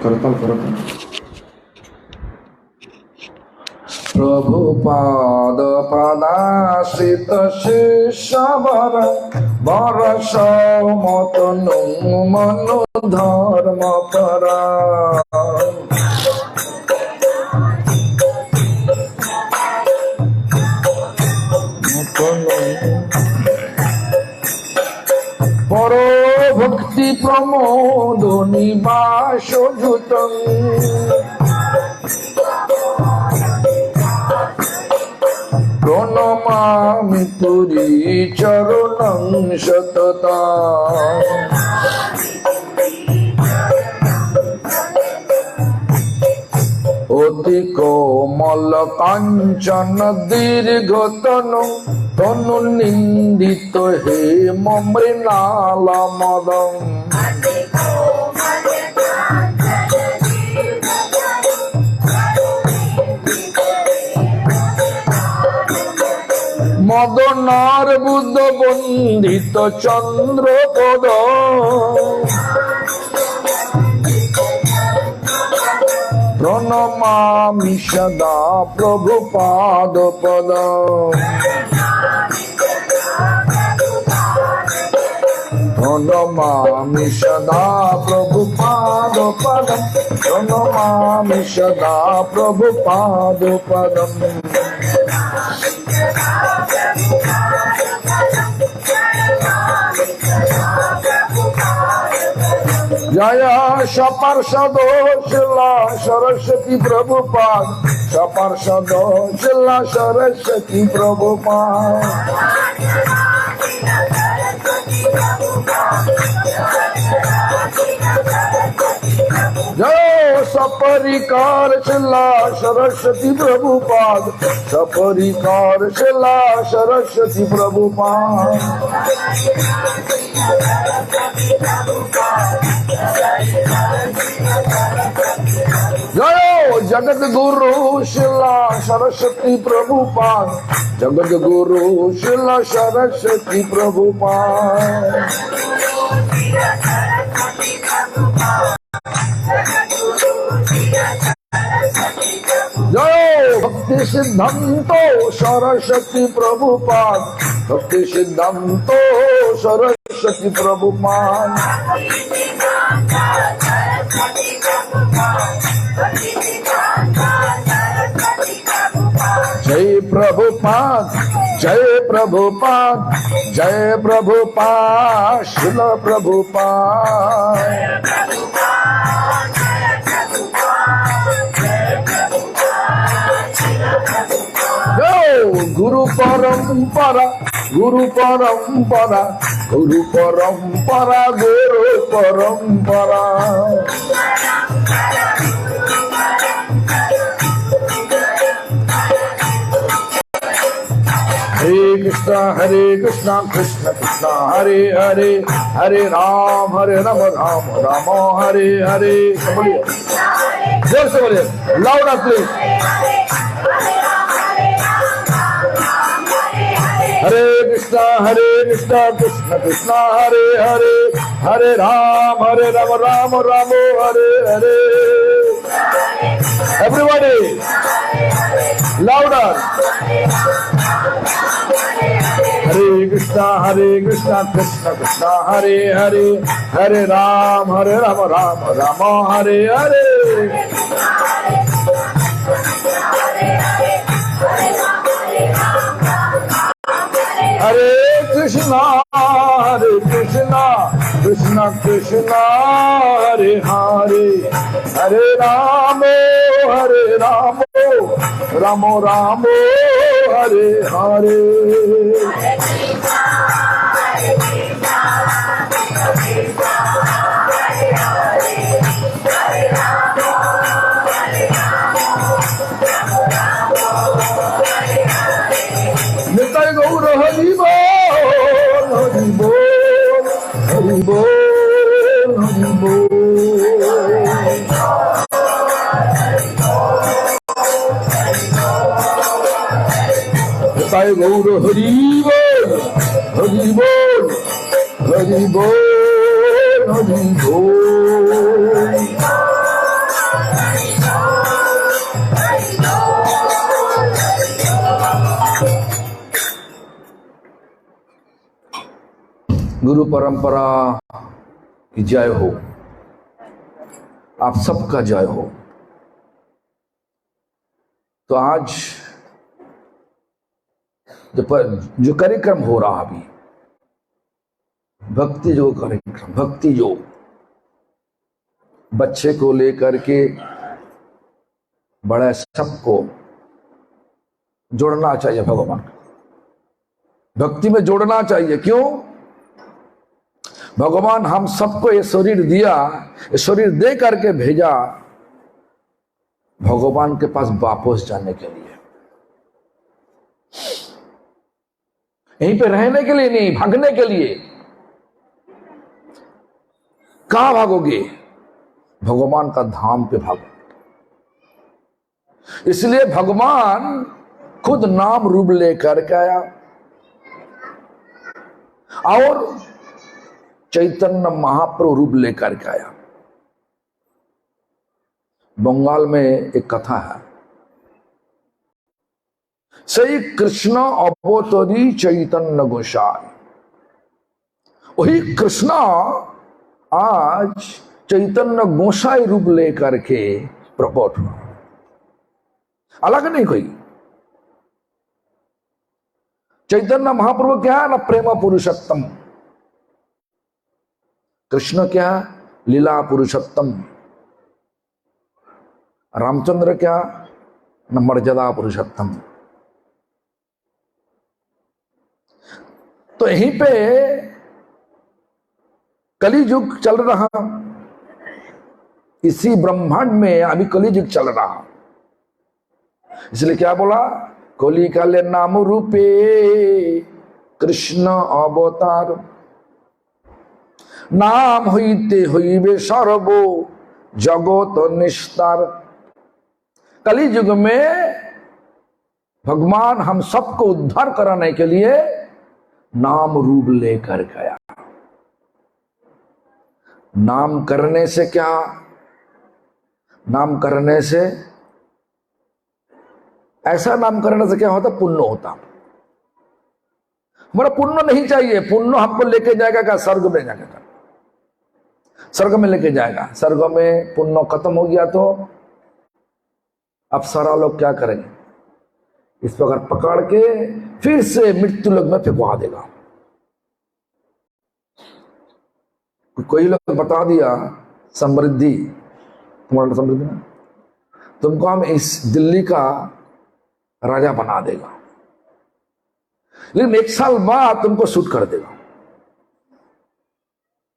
करतल प्रभुपाद पदाश्रित शिष्यवर बरस मतनु मनु धर्म परा परो भक्ति प्रमोद निवास जुतं प्रणमामि पुरी चरणं सतता अति कोमल कांचन दीर्घतनु तनु निंदित हे मृणाल मदम मदनार बुद्ध बंदित चंद्र पद प्रणमामि सदा प्रभुपाद पद प्रणमामि सदा प्रभुपाद पदम प्रणमामि सदा प्रभुपाद पदम जय सपार्षदो शिला सरस्वती प्रभुपाद सपार्षदो शिला सरस्वती प्रभुपाद जय सपरिकार शिला सरस्वती प्रभुपाद सपरिकार शिला सरस्वती प्रभुपाद जय जगत गुरु शिला सरस्वती प्रभुपाद जगत गुरु शिला सरस्वती प्रभुपाद जय भक्ति सिद्धांतो सरस्वती प्रभुपाद भक्ति सिद्धांतो सरस्वती प्रभुपाद जय प्रभुपाद जय प्रभुपाद जय प्रभुपाद शिल प्रभुपाद गुरु परंपरा गुरु परंपरा गुरु परंपरा गुरु परंपरा हरे कृष्णा कृष्ण कृष्ण हरे हरे हरे राम राम राम हरे हरे बोलिए जोर से बोलिए loud please Hare Krishna Krishna Krishna Hare Hare Hare Ram Ram Ram Hare Hare everybody louder Hare Krishna Krishna Krishna Hare Hare Hare Ram Ram Ram Hare Hare Hare Krishna Krishna Krishna Hare Hare Hare Ram Ram Ram Hare Hare Nitai Gaur Hari बोल हरि बोल हरि बोल हरि बोल निताय गौर हरि बोल हरि बोल हरि बोल हरि बोल गुरु परंपरा की जय हो, आप सबका जय हो। तो आज जो कार्यक्रम हो रहा अभी, भक्ति जो कार्यक्रम, भक्ति जो बच्चे को लेकर के बड़े सबको जोड़ना चाहिए, भगवान भक्ति में जोड़ना चाहिए। क्यों? भगवान हम सबको ये शरीर दिया, ये शरीर दे करके भेजा भगवान के पास वापस जाने के लिए, यहीं पे रहने के लिए नहीं, भागने के लिए। कहां भागोगे? भगवान का धाम पे भागो। इसलिए भगवान खुद नाम रूप लेकर के आया और चैतन्य महाप्रभु रूप लेकर के आया। बंगाल में एक कथा है, श्री कृष्ण अवतरी चैतन्य गोसाई। वही कृष्ण आज चैतन्य गोसाई रूप लेकर के प्रकट हुआ, अलग नहीं कोई। चैतन्य महाप्रभु क्या है ना, प्रेम पुरुषोत्तम। कृष्ण क्या? लीला पुरुषोत्तम। रामचंद्र क्या? न मर्यादा पुरुषोत्तम। तो यहीं पे कली युग चल रहा, इसी ब्रह्मांड में अभी कली युग चल रहा। इसलिए क्या बोला? कली काले नाम रूपे कृष्ण अवतार, नाम होते होइबे सर्वो जगत निस्तार। कली युग में भगवान हम सबको उद्धार कराने के लिए नाम रूप लेकर गया। नाम करने से क्या? नाम करने से, ऐसा नाम करने से क्या होता? पुण्य होता। हमारा पुण्य नहीं चाहिए। पुण्य हमको लेके जाएगा क्या? स्वर्ग में जाएगा, स्वर्ग में लेके जाएगा। स्वर्ग में पुण्य खत्म हो गया तो अप्सरा लोग क्या करेंगे? इस प्रकार पकड़ के फिर से मृत्यु लोक में फेंकवा देगा। कोई लोग बता दिया समृद्धि, तुम्हारा समृद्धि ना, तुमको हम इस दिल्ली का राजा बना देगा, लेकिन 1 साल बाद तुमको शूट कर देगा।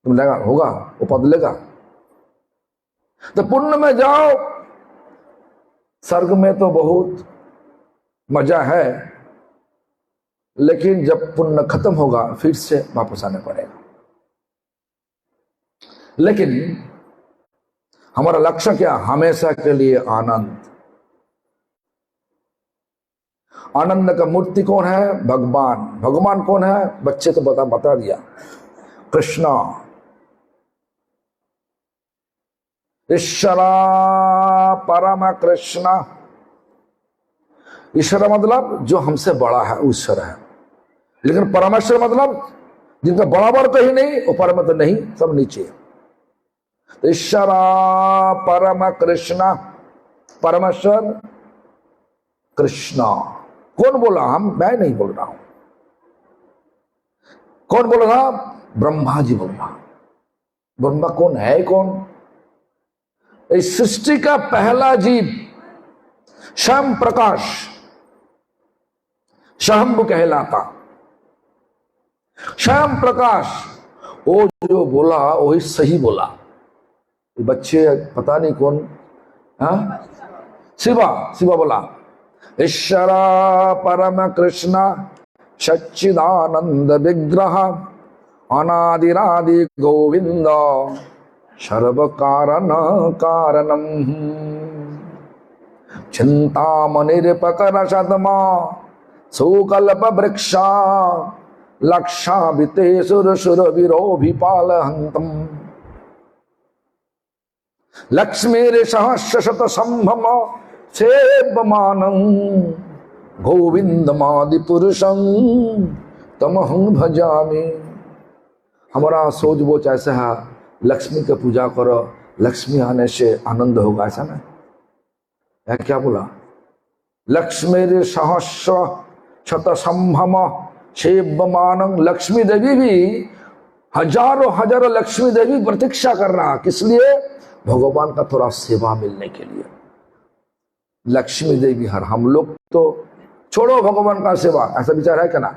तुम लगा होगा वो पद लेगा। तो पुण्य में जाओ, स्वर्ग में तो बहुत मजा है, लेकिन जब पुण्य खत्म होगा फिर से वापस आने पड़ेगा। लेकिन हमारा लक्ष्य क्या? हमेशा के लिए आनंद। आनंद का मूर्ति कौन है? भगवान। भगवान कौन है? बच्चे तो बता दिया, कृष्ण। ईश्वरा परम कृष्ण। ईश्वर मतलब जो हमसे बड़ा है, ईश्वर है। लेकिन परमेश्वर मतलब जिनका बराबर कहीं नहीं, वो परम तो नहीं, सब नीचे। ईश्वरा परम कृष्ण, परमेश्वर कृष्ण। कौन बोला? मैं नहीं बोल रहा हूं। कौन बोल रहा? ब्रह्मा जी बोल रहा। ब्रह्मा कौन है? कौन? इस सृष्टि का पहला जीव स्वयं प्रकाश, स्वयंभू कहलाता। स्वयं प्रकाश, वो जो बोला वही सही बोला। बच्चे पता नहीं कौन, शिवा बोला, ईश्वरा परम कृष्ण सच्चिदानंद विग्रह अनादिरादि गोविंद सर्व कारण कारणम चिंतामणिर्पकर सदमा सुकल्प वृक्षा लक्षाभिते सुर सुर विरोभिपाल हंतम लक्ष्मीर सहस्र शत संभम सेवमानं गोविंदमादि पुरुषं तमहं भजामि। हमारा सोच बोच ऐसा है, लक्ष्मी की पूजा करो, लक्ष्मी आने से आनंद होगा, ऐसा ना है? क्या बोला? लक्ष्मी सहस्र शत संभम सेव्यमान, लक्ष्मी देवी भी हजारों हजारों लक्ष्मी देवी प्रतीक्षा कर रहा, किस लिए? भगवान का थोड़ा सेवा मिलने के लिए। लक्ष्मी देवी हर, हम लोग तो छोड़ो भगवान का सेवा, ऐसा विचार है क्या ना?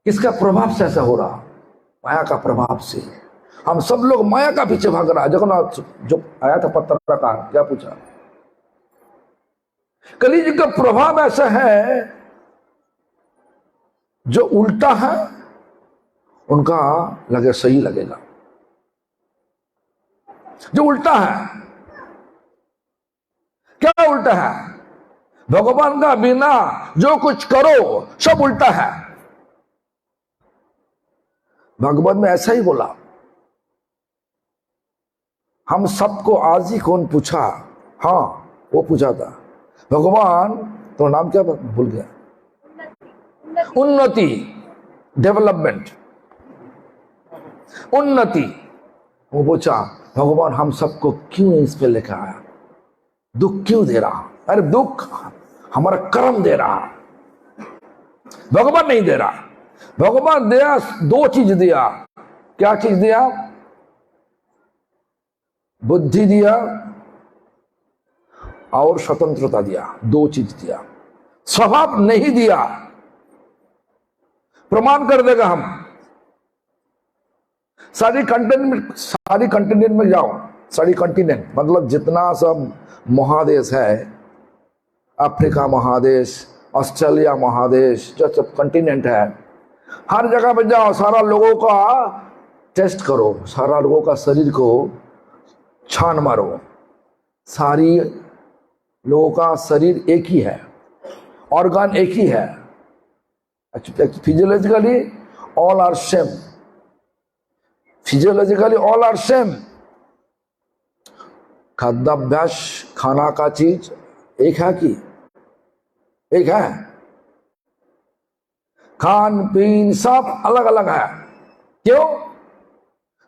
किसका प्रभाव से ऐसा हो रहा? माया का प्रभाव से हम सब लोग माया का पीछे भाग रहा। जगन्नाथ जो आया था पत्रकार, क्या पूछा? कलियुग का प्रभाव ऐसा है, जो उल्टा है उनका लगे सही लगेगा, जो उल्टा है। क्या उल्टा है? भगवान का बिना जो कुछ करो सब उल्टा है। भगवान में ऐसा ही बोला। हम सबको आज ही कौन पूछा? हाँ, वो पूछा था, भगवान तो नाम क्या भूल गया, उन्नति, डेवलपमेंट, उन्नति। वो पूछा, भगवान हम सबको क्यों इस पे लेकर आया? दुख क्यों दे रहा? अरे दुख हमारा कर्म दे रहा, भगवान नहीं दे रहा। भगवान दिया, दो चीज दिया। क्या चीज दिया? बुद्धि दिया और स्वतंत्रता दिया, दो चीज दिया। स्वभाव नहीं दिया। प्रमाण कर देगा हम। सारी कंटिनेंट में जाओ, सारी कंटिनेंट मतलब जितना सब महादेश है, अफ्रीका महादेश, ऑस्ट्रेलिया महादेश, जो सब कंटिनेंट है, हर जगह पे जाओ, सारा लोगों का टेस्ट करो, सारा लोगों का शरीर को छान मारो। सारी लोगों का शरीर एक ही है, ऑर्गन एक ही है, physiologically all are same, physiologically all are same. खाद्याभ्यास, खाना का चीज एक है कि एक है? खान पीन सब अलग अलग है। क्यों?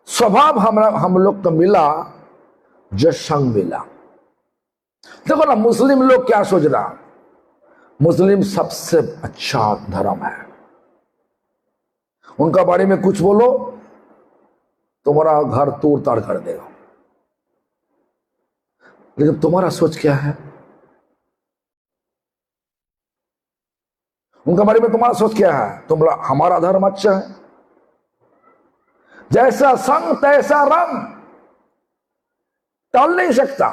स्वभाव हम लोग को मिला, जो संग मिला। देखो ना, मुस्लिम लोग क्या सोच रहा? मुस्लिम सबसे अच्छा धर्म है। उनका बारे में कुछ बोलो, तुम्हारा घर तोड़ ताड़ कर देगा। लेकिन तुम्हारा सोच क्या है? उनके बारे में तुम्हारा सोच क्या है? हमारा धर्म अच्छा है, जैसा संग तैसा रंग, टाल नहीं सकता।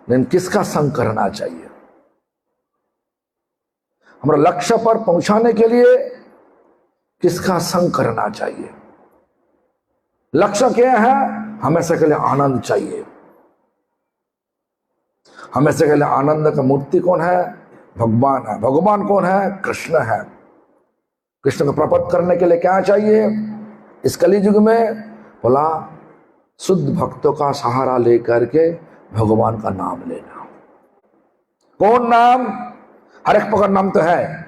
लेकिन किसका संग करना चाहिए? हमारा लक्ष्य पर पहुंचाने के लिए किसका संग करना चाहिए? लक्ष्य क्या है? हमेशा के लिए आनंद चाहिए। हमेशा के लिए आनंद का मूर्ति कौन है? भगवान है। भगवान कौन है? कृष्ण है। कृष्ण को प्राप्त करने के लिए क्या चाहिए इस कली युग में? बोला, शुद्ध भक्तों का सहारा लेकर के भगवान का नाम लेना। कौन नाम? हर एक प्रकार नाम तो है।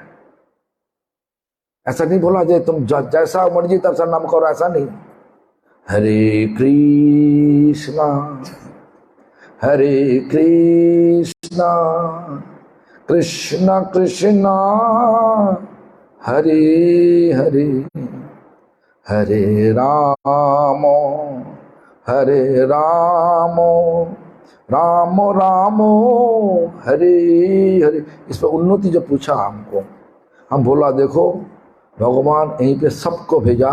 ऐसा नहीं बोला जे तुम जैसा मर्जी तैसा नाम करो, ऐसा नहीं। हरे कृष्णा हरे कृष्णा कृष्णा कृष्णा हरे हरे, हरे राम राम राम हरे हरे। इस पर उन्नति जो पूछा हमको, हम बोला देखो भगवान यहीं पे सबको भेजा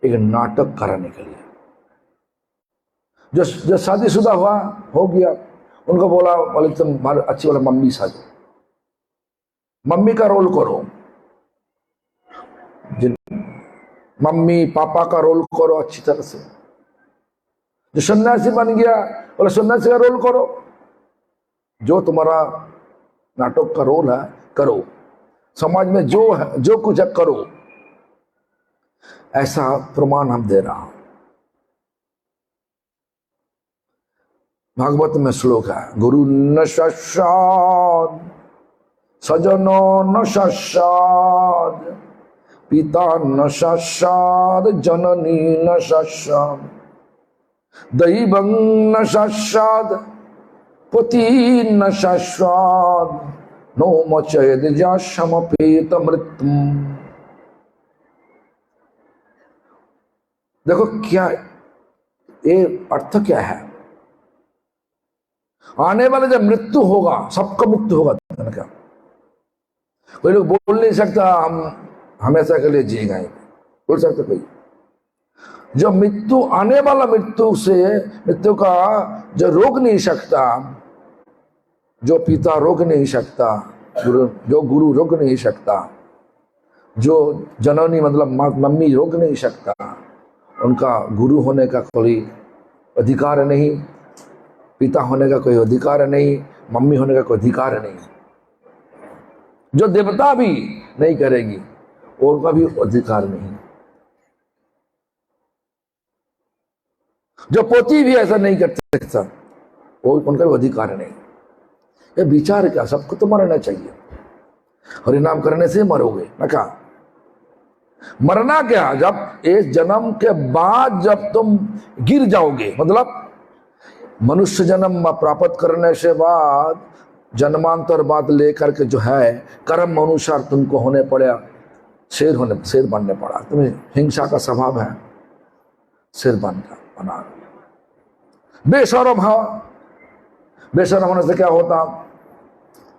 एक नाटक कराने के लिए। जो शादीशुदा हुआ हो गया, उनको बोले तुम अच्छी वाला मम्मी साजो, मम्मी का रोल करो, मम्मी पापा का रोल करो अच्छी तरह से। जो सन्यासी बन गया बोले सन्यासी का रोल करो, जो तुम्हारा नाटक का रोल है करो, समाज में जो है जो कुछ है करो। ऐसा प्रमाण हम दे रहा हूं। भागवत में श्लोक है, गुरु न सस्साद सजनो न सस्साद पिता न साक्षात् जननी न साक्षात् दैवं न साक्षात् पति न साक्षात् नो मचयेद समपेत मृत्यु। देखो क्या ये अर्थ क्या है, आने वाले जब मृत्यु होगा, सबका मृत्यु होगा, क्या कोई लोग बोल नहीं सकता हम हमेशा के लिए जिएगा, बोल सकते कोई? जो मृत्यु आने वाला मृत्यु का जो रोक नहीं सकता, जो पिता रोक नहीं सकता, जो गुरु रोक नहीं सकता, जो जननी मतलब मम्मी रोक नहीं सकता, उनका गुरु होने का कोई अधिकार नहीं, पिता होने का कोई अधिकार नहीं, मम्मी होने का कोई अधिकार नहीं। जो देवता भी नहीं करेगी और उनका भी अधिकार नहीं। जो पोती भी ऐसा नहीं कर सकता, वो उनका भी अधिकार नहीं। ये विचार क्या, सबको तो मरना चाहिए, हरिनाम करने से मरोगे ना? क्या मरना क्या, जब इस जन्म के बाद जब तुम गिर जाओगे, मतलब मनुष्य जन्म प्राप्त करने से बाद जन्मांतर बाद लेकर के जो है कर्म अनुसार तुमको होने पड़ा, शेर बनने पड़ा। तुम्हें हिंसा का स्वभाव है, शेर बना बेशरम हो। बेशरम होने से क्या होता,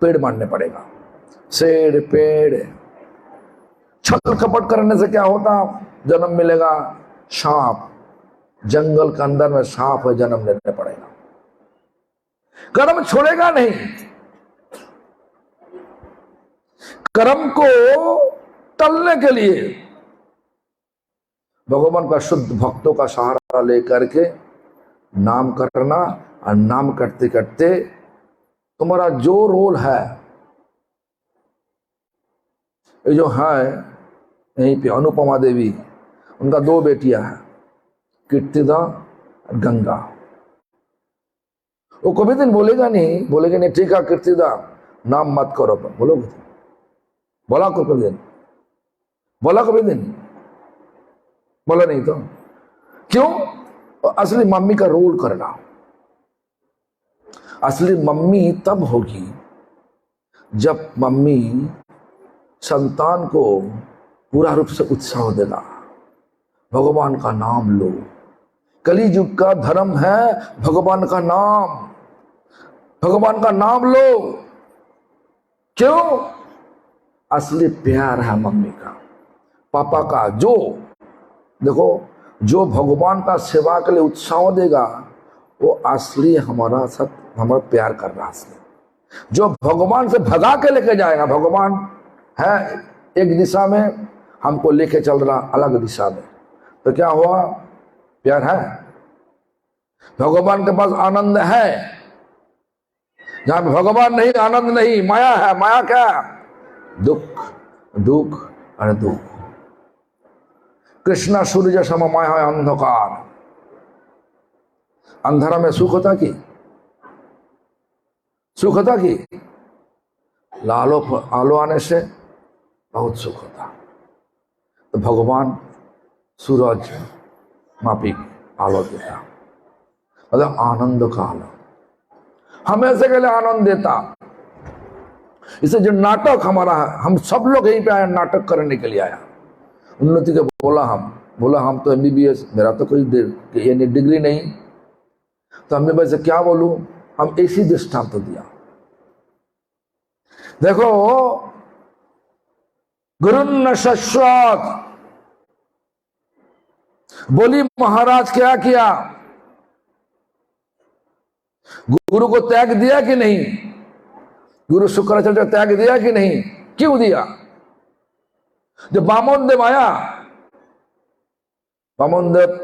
पेड़ मारने पड़ेगा, शेर पेड़। छल कपट करने से क्या होता, जन्म मिलेगा सांप, जंगल के अंदर में सांप है, जन्म लेने पड़ेगा। कर्म छोड़ेगा नहीं, कर्म को टलने के लिए भगवान का शुद्ध भक्तों का सहारा लेकर के नाम करना, और नाम करते करते तुम्हारा जो रोल है, ये जो है यहीं पे अनुपमा देवी, उनका 2 बेटियां हैं, कीर्तिदा और गंगा। वो कभी दिन बोलेगा नहीं ठीक है कीर्तिदा नाम मत करो, बोलोगे? बोला कभी दिन? बोला कभी दिन? बोला नहीं तो क्यों? असली मम्मी का रोल करना। असली मम्मी तब होगी जब मम्मी संतान को पूरा रूप से उत्साह देगा, भगवान का नाम लो। कली युग का धर्म है भगवान का नाम, भगवान का नाम लो। क्यों? असली प्यार है मम्मी का, पापा का। जो देखो, जो भगवान का सेवा के लिए उत्साह देगा वो असली हमारा प्यार कर रहा है। जो भगवान से भगा के लेके जाएगा, भगवान है एक दिशा में, हमको लेके चल रहा अलग दिशा में, तो क्या हुआ? प्यार है। भगवान के पास आनंद है, जहां भगवान नहीं आनंद नहीं, माया है। माया क्या? दुख, दुख और दुख। कृष्णा सूर्य सम माया है अंधकार। अंधारा में सुख होता कि सुख होता कि आलो आने से बहुत सुख होता। तो भगवान सूरज मापी आलो देता, मतलब आनंद का आलो, हमेशा के लिए आनंद देता। इसे जो नाटक हमारा है, हम सब लोग यहीं पे आए नाटक करने के लिए आया। उन्नति के बोला हम तो MBBS, मेरा तो कोई डिग्री नहीं, तो हमने वैसे क्या बोलूं, हम ऐसी दृष्टांत तो दिया। देखो, गुरुन्न शाश्वत, बोली महाराज क्या किया? गुरु को त्याग दिया कि नहीं? गुरु शुक्राचार्य त्याग दिया कि नहीं? क्यों दिया? जब वामन देव आया, वामन देव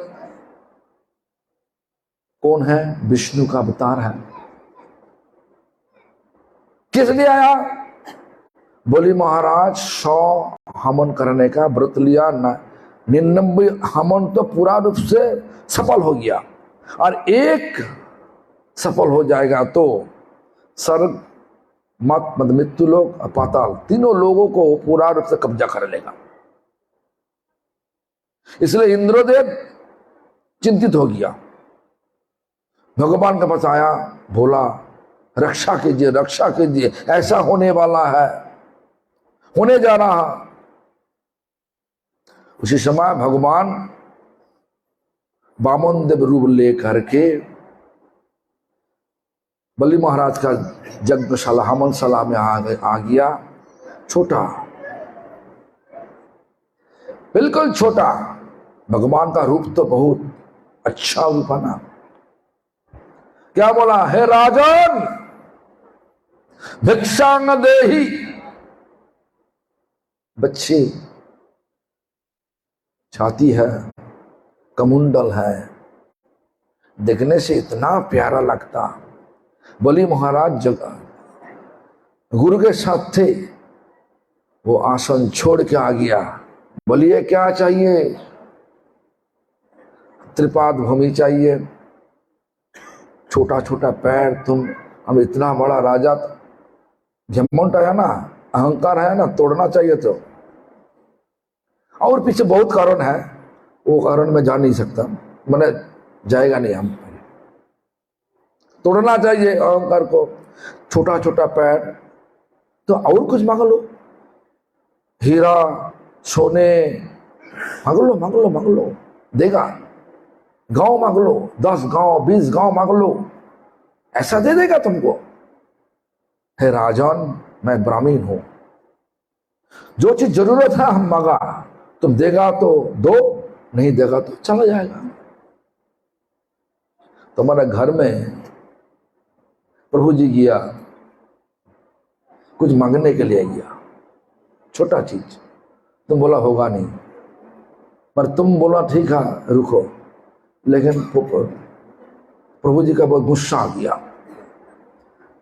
कौन है? विष्णु का अवतार है। किस लिए आया? बोली महाराज 100 हवन करने का व्रत लिया, 99 हवन तो पूरा रूप से सफल हो गया, और एक सफल हो जाएगा तो स्वर्ग, मृत्यु लोक, पाताल, तीनों लोगों को पूरा रूप से कब्जा कर लेगा। इसलिए इंद्रदेव चिंतित हो गया, भगवान के पास आया, बोला रक्षा कीजिए, रक्षा कीजिए, ऐसा होने वाला है, होने जा रहा। उसी समय भगवान वामन देव रूप लेकर के बलि महाराज का यज्ञशाला हवनशाला में आ गया। छोटा, बिल्कुल छोटा, भगवान का रूप तो बहुत अच्छा रूप बना। क्या बोला, हे राजन भिक्षांग देहि। बच्चे, छाती है, कमुंडल है, देखने से इतना प्यारा लगता। बलि महाराज जगह गुरु के साथ थे, वो आसन छोड़ के आ गया। बोलिए क्या चाहिए? त्रिपाद भूमि चाहिए, छोटा छोटा पैर, तुम हम इतना बड़ा राजा, घमंड आया ना, अहंकार है ना, तोड़ना चाहिए। तो और पीछे बहुत कारण है, वो कारण में जा नहीं सकता, मैंने जाएगा नहीं, हम तोड़ना चाहिए अहंकार को। छोटा छोटा पैर, तो और कुछ मांग लो, हीरा सोने मांग लो, मांग लो, मांग लो, देगा। गांव मांग लो, 10 गांव 20 गांव मांग लो, ऐसा दे देगा तुमको। हे राजन, मैं ब्राह्मण हूं, जो चीज जरूरत है हम मांगा, तुम देगा तो दो, नहीं देगा तो चला जाएगा। तुम्हारे घर में प्रभु जी गया, कुछ मांगने के लिए गया, छोटा चीज, तुम बोला होगा नहीं, पर तुम बोला ठीक है रुको, लेकिन प्रभु जी का बहुत गुस्सा आ गया,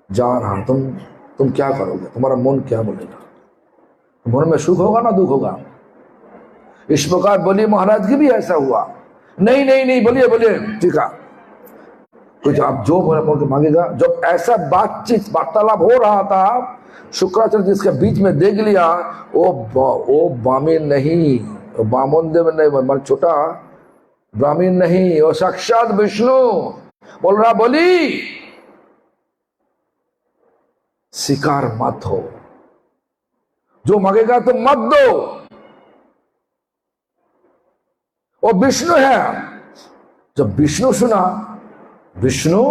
जा रहा, तुम क्या करोगे, तुम्हारा मन क्या बोलेगा, मन में सुख होगा ना दुख होगा। इस प्रकार बलि महाराज की भी ऐसा हुआ। नहीं नहीं नहीं, बोलिए बोलिए, ठीक है, कुछ आप जो मांगेगा। जब ऐसा बातचीत वार्तालाप हो रहा था, शुक्राचार्य जिसके बीच में देख लिया, वो ब्राह्मण नहीं, वामन देव नहीं, छोटा ब्राह्मण नहीं, वो साक्षात विष्णु। बोल रहा, बोली शिकार मत हो, जो मांगेगा तो मत दो, वो विष्णु है। जब विष्णु सुना, विष्णु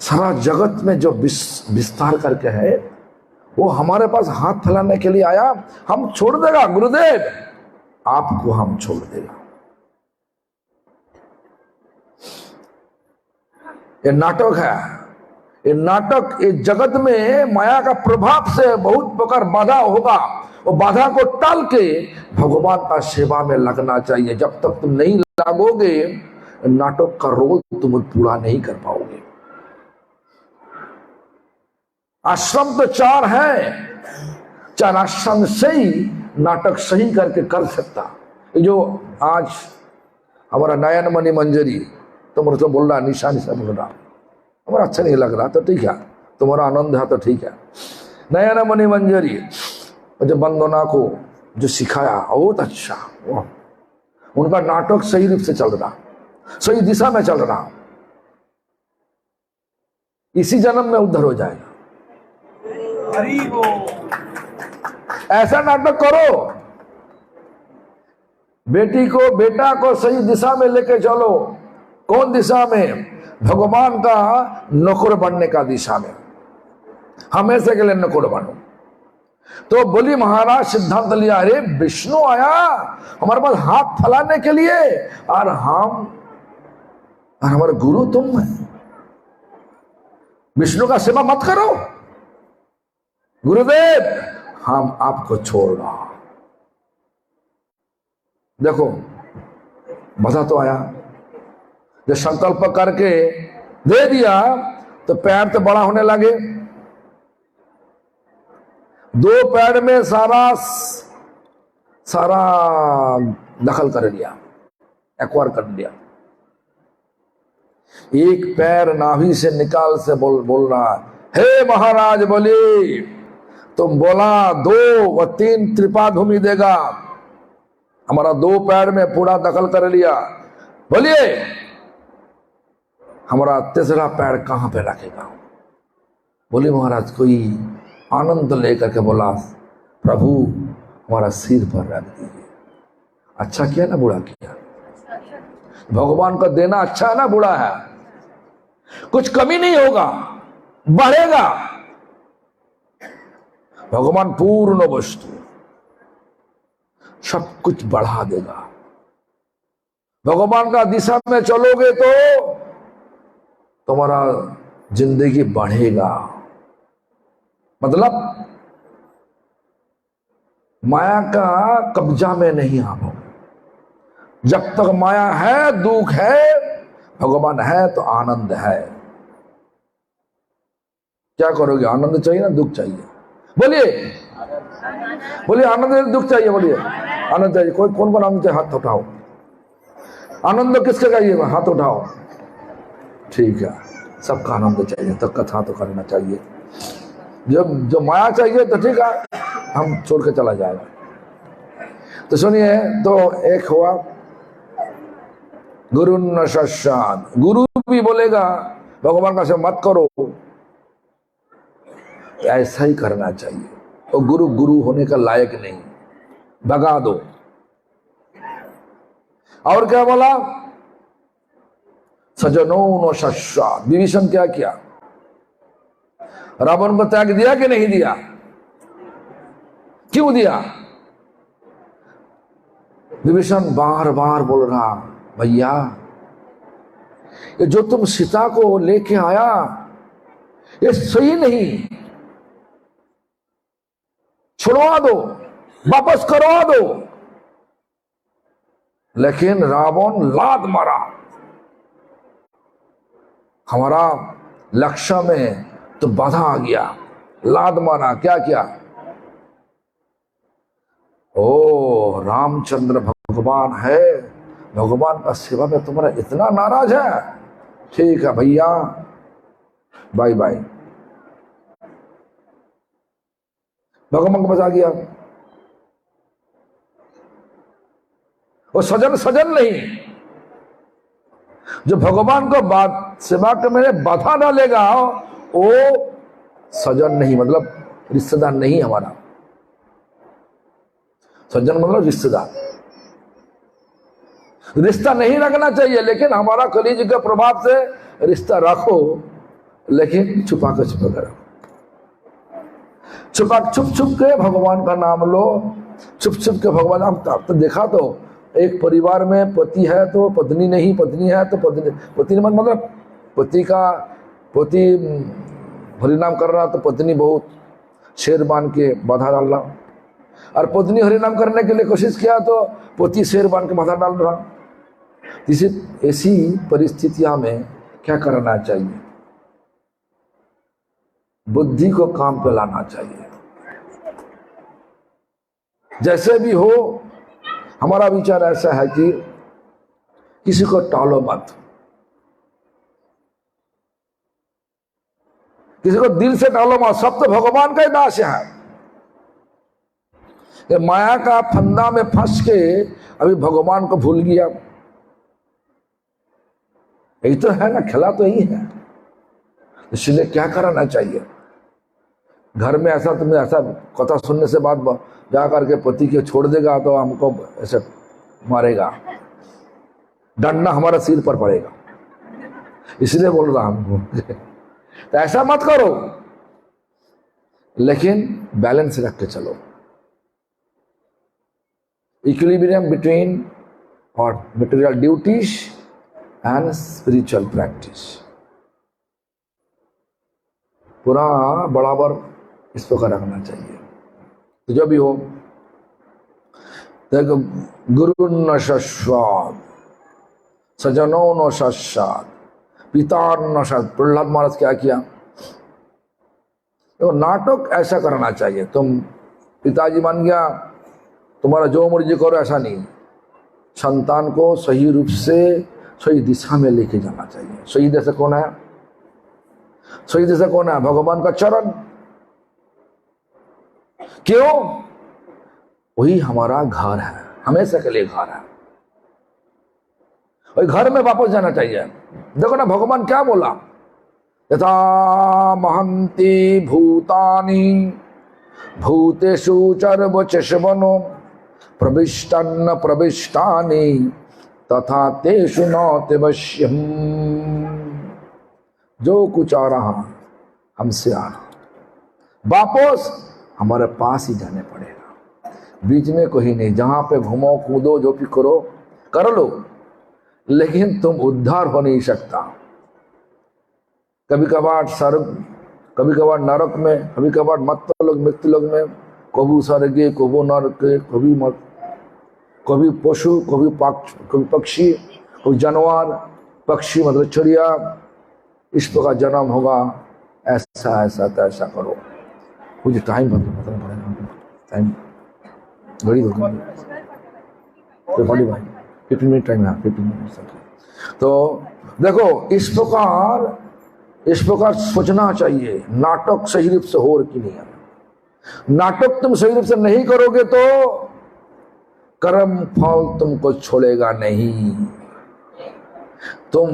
सारा जगत में जो विस्तार करके है, वो हमारे पास हाथ फैलाने के लिए आया, हम छोड़ देगा गुरुदेव, आपको हम छोड़ देगा। ये नाटक है, ये नाटक, इस जगत में माया का प्रभाव से बहुत प्रकार बाधा होगा, वो बाधा को टाल के भगवान का सेवा में लगना चाहिए। जब तक तुम नहीं लागोगे, नाटक का रोल तुम पूरा नहीं कर पाओगे। आश्रम तो 4 है, 4 आश्रम से ही नाटक सही करके कर सकता। ये जो आज हमारा नयन मणि मंजरी, तुम तो बोल रहा निशा निशा बोल रहा, हमारा अच्छा नहीं लग रहा तो ठीक है, तुम्हारा आनंद है तो ठीक है। नयन मणि मंजरी जो वंदना को जो सिखाया बहुत अच्छा, उनका नाटक सही रूप से चल रहा, सही दिशा में चल रहा, इसी जन्म में उद्धार हो जाएगा। ऐसा नाटक करो, बेटी को बेटा को सही दिशा में लेके चलो। कौन दिशा में? भगवान का नौकर बनने का दिशा में, हमेशा के लिए नौकर बनो। तो बोली महाराज सिद्धांत लिया, अरे विष्णु आया हमारे पास हाथ फैलाने के लिए, और हमारे गुरु तुम है, विष्णु का सेवा मत करो गुरुदेव, हम आपको छोड़ रहा। देखो मजा तो आया, जब संकल्प करके दे दिया तो पैर तो बड़ा होने लगे, 2 पैर में सारा दखल कर लिया, एक्वायर कर लिया। एक पैर नाभि से निकाल से बोल रहा, हे महाराज बोली, तुम बोला 2 व 3 त्रिपाद भूमि देगा, हमारा 2 पैर में पूरा दखल कर लिया, बोलिए हमारा तीसरा पैर कहां पे रखेगा? बोले महाराज कोई आनंद लेकर के बोला, प्रभु हमारा सिर पर रख दीजिए। अच्छा किया ना बुरा किया? भगवान का देना अच्छा है ना बुरा है? कुछ कमी नहीं होगा, बढ़ेगा। भगवान पूर्ण वस्तु, सब कुछ बढ़ा देगा। भगवान का दिशा में चलोगे तो तुम्हारा जिंदगी बढ़ेगा। मतलब माया का कब्जा में नहीं आओ। जब तक माया है दुख है, भगवान है तो आनंद है। क्या करोगे? आनंद चाहिए ना दुख चाहिए? बोलिए बोलिए आनंद दुख चाहिए? बोलिए आनंद चाहिए। कोई कौन कौन आनंद चाहिए? हाथ उठाओ। आनंद किसके चाहिए? हाथ उठाओ। ठीक है, सबका आनंद चाहिए तो कथा तो करना चाहिए। जब जो माया चाहिए तो ठीक है, हम छोड़ के चला जाएगा। तो सुनिए, तो एक हुआ गुरु न सत्साद। गुरु भी बोलेगा भगवान का सेवा मत करो, ऐसा ही करना चाहिए। और गुरु गुरु होने का लायक नहीं, भगा दो। और क्या बोला? सजनों न सत्साद। विभीषण क्या किया? रावण को त्याग दिया कि नहीं दिया? क्यों दिया? विभीषण बार बार बोल रहा, भैया ये जो तुम सीता को लेके आया ये सही नहीं, छुड़वा दो, वापस करवा दो। लेकिन रावण लात मारा। हमारा लक्ष्य में तो बाधा आ गया, लात मारा। क्या किया? ओ रामचंद्र भगवान है, भगवान का सेवा में तुम्हारा इतना नाराज है? ठीक है भैया, बाय बाय। भगवान को बचा गया। वो सजन सजन नहीं, जो भगवान को बात सेवा के में बाधा डालेगा वो सजन नहीं, मतलब रिश्तेदार नहीं हमारा। सज्जन मतलब रिश्तेदार। रिश्ता नहीं रखना चाहिए, लेकिन हमारा कलीज के प्रभाव से रिश्ता रखो, लेकिन छुपा कर रखो। छुप छुप के भगवान का नाम लो, छुप छुप के भगवान। आप तो देखा तो एक परिवार में पति है तो पत्नी नहीं, पत्नी है तो पत्नी मतलब पति हरिनाम कर रहा तो पत्नी बहुत शेर बांध के बाधा डाल रहा, और पत्नी हरिनाम करने के लिए कोशिश किया तो पति शेर बांध के बाधा डाल रहा। ऐसी परिस्थितियों में क्या करना चाहिए? बुद्धि को काम पे लाना चाहिए। जैसे भी हो, हमारा विचार ऐसा है कि किसी को टालो मत, किसी को दिल से टालो मत। सब तो भगवान का ही दास है। ये माया का फंदा में फंस के अभी भगवान को भूल गया। यही तो है ना, खिला तो यही है। इसलिए क्या करना चाहिए? घर में ऐसा तुम्हें ऐसा कथा सुनने से बाद जा करके पति के छोड़ देगा तो हमको ऐसे मारेगा, डंडा हमारा सिर पर पड़ेगा। इसलिए बोल रहा हूं तो ऐसा मत करो, लेकिन बैलेंस रख के चलो। इक्विलिब्रियम बिटवीन और material duties and spiritual practice, पूरा बराबर इस प्रकार रखना चाहिए। तो जो भी हो, देखो, गुरु न सत्साद, सजनों न सत्साद, पिता न सत। प्रहलाद महाराज क्या किया? तो नाटक ऐसा करना चाहिए। तुम पिताजी बन गया, तुम्हारा जो मर्जी करो, ऐसा नहीं। संतान को सही रूप से सही दिशा में लेके जाना चाहिए। सही दिशा कौन है? सही दिशा कौन है? भगवान का चरण। क्यों? वही हमारा घर है। हमेशा के लिए घर है, और घर में वापस जाना चाहिए। देखो ना भगवान क्या बोला, यथा महंती भूतानि भूतेषु चर्वचशवनो प्रविष्टान्न प्रविष्टानि तथा तेषु न तेवश्यम। जो कुछ आ रहा हमसे आ रहा, वापस हमारे पास ही जाने पड़ेगा, बीच में कोई नहीं। जहां पे घूमो कूदो जो भी करो कर लो, लेकिन तुम उद्धार हो नहीं सकता। कभी कभार स्वर्ग, कभी कभार नरक में, कभी कभार मृत्यु लोक में, कभी स्वर्गे कभी नरक, कभी पशु, कभी पक्षी, कभी जानवर, पक्षी मतलब चिड़िया, इस प्रकार जन्म होगा। ऐसा ऐसा तो ऐसा करो। मुझे टाइम बताना पड़ेगा, टाइम घड़ी होगी तो बड़ी भाई 15 मिनट टाइम है, 15 मिनट। तो देखो इस प्रकार सोचना चाहिए, नाटक सही रूप से हो कि नहीं है। नाटक तुम सही रूप से नहीं करोगे तो कर्म फल तुमको छोड़ेगा नहीं। तुम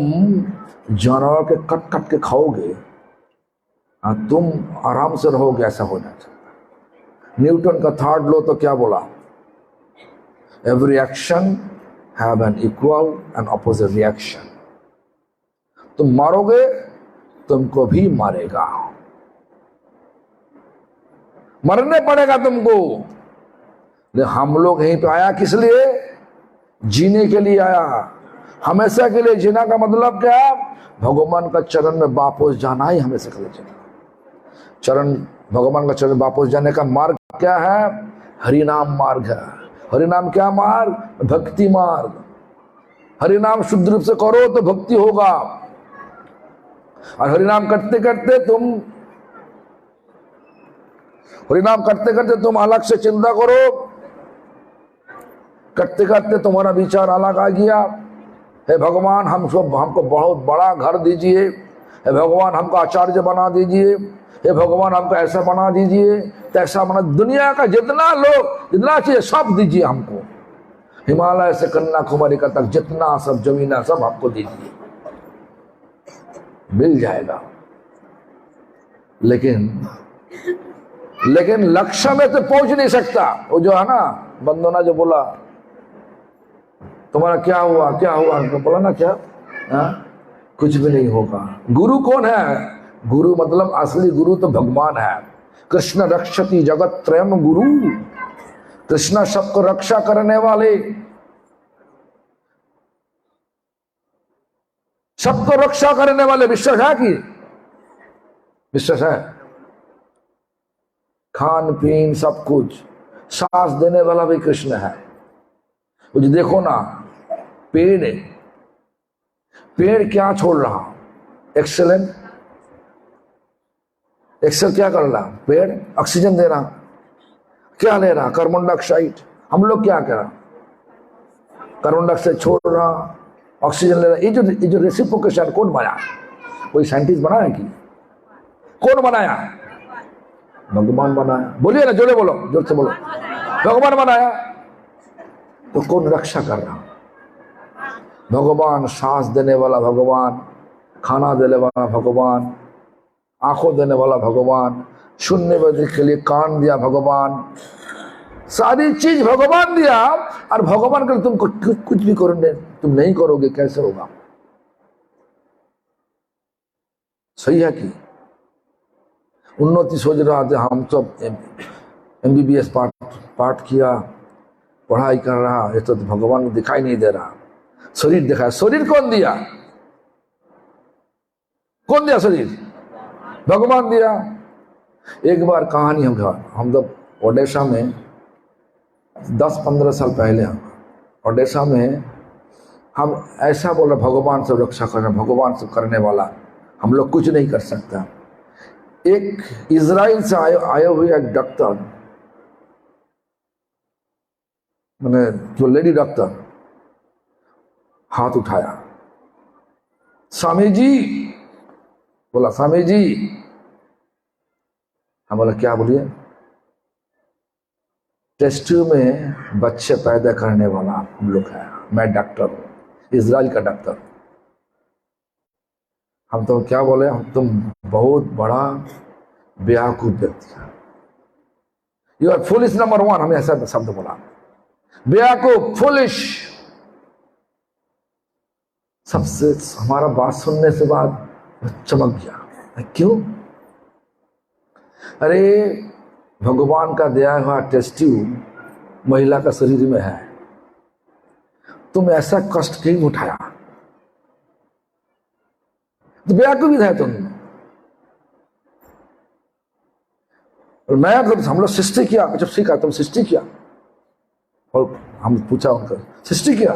जानवर के कट कट के खाओगे, तुम आराम से रहोगे, ऐसा हो नहीं सकता। न्यूटन का थर्ड लॉ तो क्या बोला, every action have an equal and opposite reaction. तुम मारोगे तुमको भी मारेगा, मरने पड़ेगा तुमको। लेकिन हम लोग यहीं पे आया किस लिए, जीने के लिए आया, हमेशा के लिए जीना का मतलब क्या, भगवान का चरण में वापस जाना ही हमेशा के लिए जीना। चरण, भगवान का चरण वापस जाने का मार्ग क्या है, हरिनाम मार्ग है। हरिनाम क्या मार्ग, भक्ति मार्ग। हरिनाम शुद्ध रूप से करो तो भक्ति होगा, और हरिनाम करते करते तुम अलग से चिंता करो, करते करते तुम्हारा विचार अलग आ गया। हे भगवान हमको बहुत बड़ा घर दीजिए, हे भगवान हमको आचार्य बना दीजिए, हे भगवान हमको ऐसा बना दीजिए, तैसा बना, दुनिया का जितना लोग जितना चाहिए सब दीजिए हमको, हिमालय से कन्याकुमारी का तक जितना सब जमीन है सब हमको दीजिए, मिल जाएगा। लेकिन लक्ष्य में तो पहुंच नहीं सकता। वो जो है ना बंदना जो बोला, तुम्हारा क्या हुआ तो बोला ना क्या, कुछ भी नहीं होगा। गुरु कौन है, गुरु मतलब असली गुरु तो भगवान है। कृष्ण रक्षति जगत त्रयम गुरु, कृष्ण सबको रक्षा करने वाले, सबको रक्षा करने वाले। विश्वास है कि विश्वास है, खान पीन सब कुछ, सांस देने वाला भी कृष्ण है। कुछ देखो ना, पेड़ क्या छोड़ रहा, एक्सेल क्या कर रहा, पेड़ ऑक्सीजन दे रहा, क्या ले रहा, कार्बन डाइऑक्साइड। हम लोग क्या कर रहा, कार्बन डाइऑक्साइड छोड़ रहा, ऑक्सीजन ले रहा। ये जो रेसिप्रोकेशन कौन बनाया, कोई साइंटिस्ट बनाया कि कौन बनाया, भगवान बनाया। बोलिए ना, जोरे बोलो, जोर से बोलो, भगवान बनाया। तो कौन रक्षा कर रहा, भगवान। सांस देने वाला भगवान, खाना देने वाला भगवान, आंखों देने वाला भगवान, सुनने वाले के लिए कान दिया भगवान, सारी चीज भगवान दिया। और भगवान के तुमको कुछ भी करोगे, तुम नहीं करोगे, कैसे होगा। सही है कि उन्नति सोच रहा था, हम सब MBBS पाठ किया, पढ़ाई कर रहा, ये तो भगवान को दिखाई नहीं दे रहा। शरीर दिखाया, शरीर कौन दिया, कौन दिया शरीर, भगवान दिया। एक बार कहानी हम जब ओडिशा में 10-15 साल पहले, ओडिशा में हम ऐसा बोला, भगवान सब रक्षा करना, भगवान सब करने वाला, हम लोग कुछ नहीं कर सकता। एक इजराइल से आए हुए एक डॉक्टर, मैंने जो लेडी डॉक्टर, हाथ उठाया, स्वामी जी, बोला स्वामी जी। हम बोला क्या, बोलिए। टेस्ट ट्यूब में बच्चे पैदा करने वाला हम लोग है। मैं डॉक्टर हूँ, इजराइल का डॉक्टर। हम तो क्या बोले, हम तुम बहुत बड़ा बेवकूफ व्यक्ति है। यू आर फुलिश नंबर 1, हमें ऐसा शब्द बोला, बेवकूफ, फुलिश। सबसे हमारा बात सुनने से बाद चमक गया। क्यों? अरे भगवान का दिया हुआ टेस्ट ट्यूब महिला का शरीर में है, तुम ऐसा कष्ट क्यों उठाया? तो बेवकूफ है तुम। और मैं हम लोग सृष्टि किया, जब सीखा तुम सृष्टि किया, और हम पूछा उनका सृष्टि किया,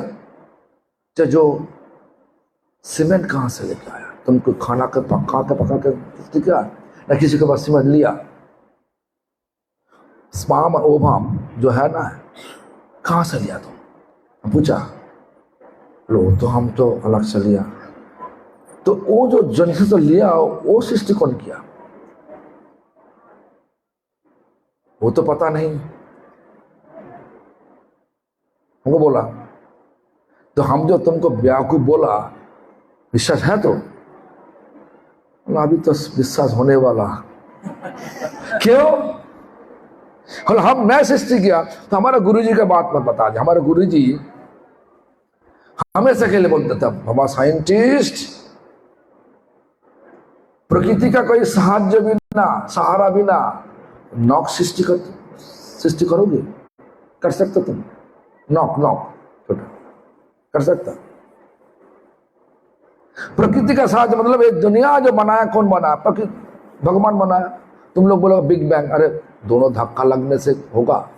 जो सीमेंट कहां से लेके आया? तुमको खाना के पका के सृष्टि किया ना, किसी के पास सीमेंट लिया? स्पाम और ओवाम जो है ना, कहां से लिया तुम? पूछा। लो तो हम तो अलग से लिया। तो वो जो जन से लिया वो सृष्टि कौन किया? वो तो पता नहीं। हमको बोला तो हम जो तुमको बेवकूफ बोला, विश्वास है? तो अभी तो विश्वास होने वाला। क्यों? हम नए सृष्टि किया तो हमारा गुरुजी का बात मत बता दे। हमारे गुरुजी हमेशा के लिए बोलते था, बाबा साइंटिस्ट, प्रकृति का कोई सहारा बिना नॉक सृष्टि करोगे? कर सकते तुम? नॉक छोटा कर सकता? प्रकृति का साथ मतलब एक दुनिया जो बनाया, कौन बनाया? प्रकृति, भगवान बनाया। तुम लोग बोलोगे बिग बैंग, अरे दोनों धक्का लगने से होगा?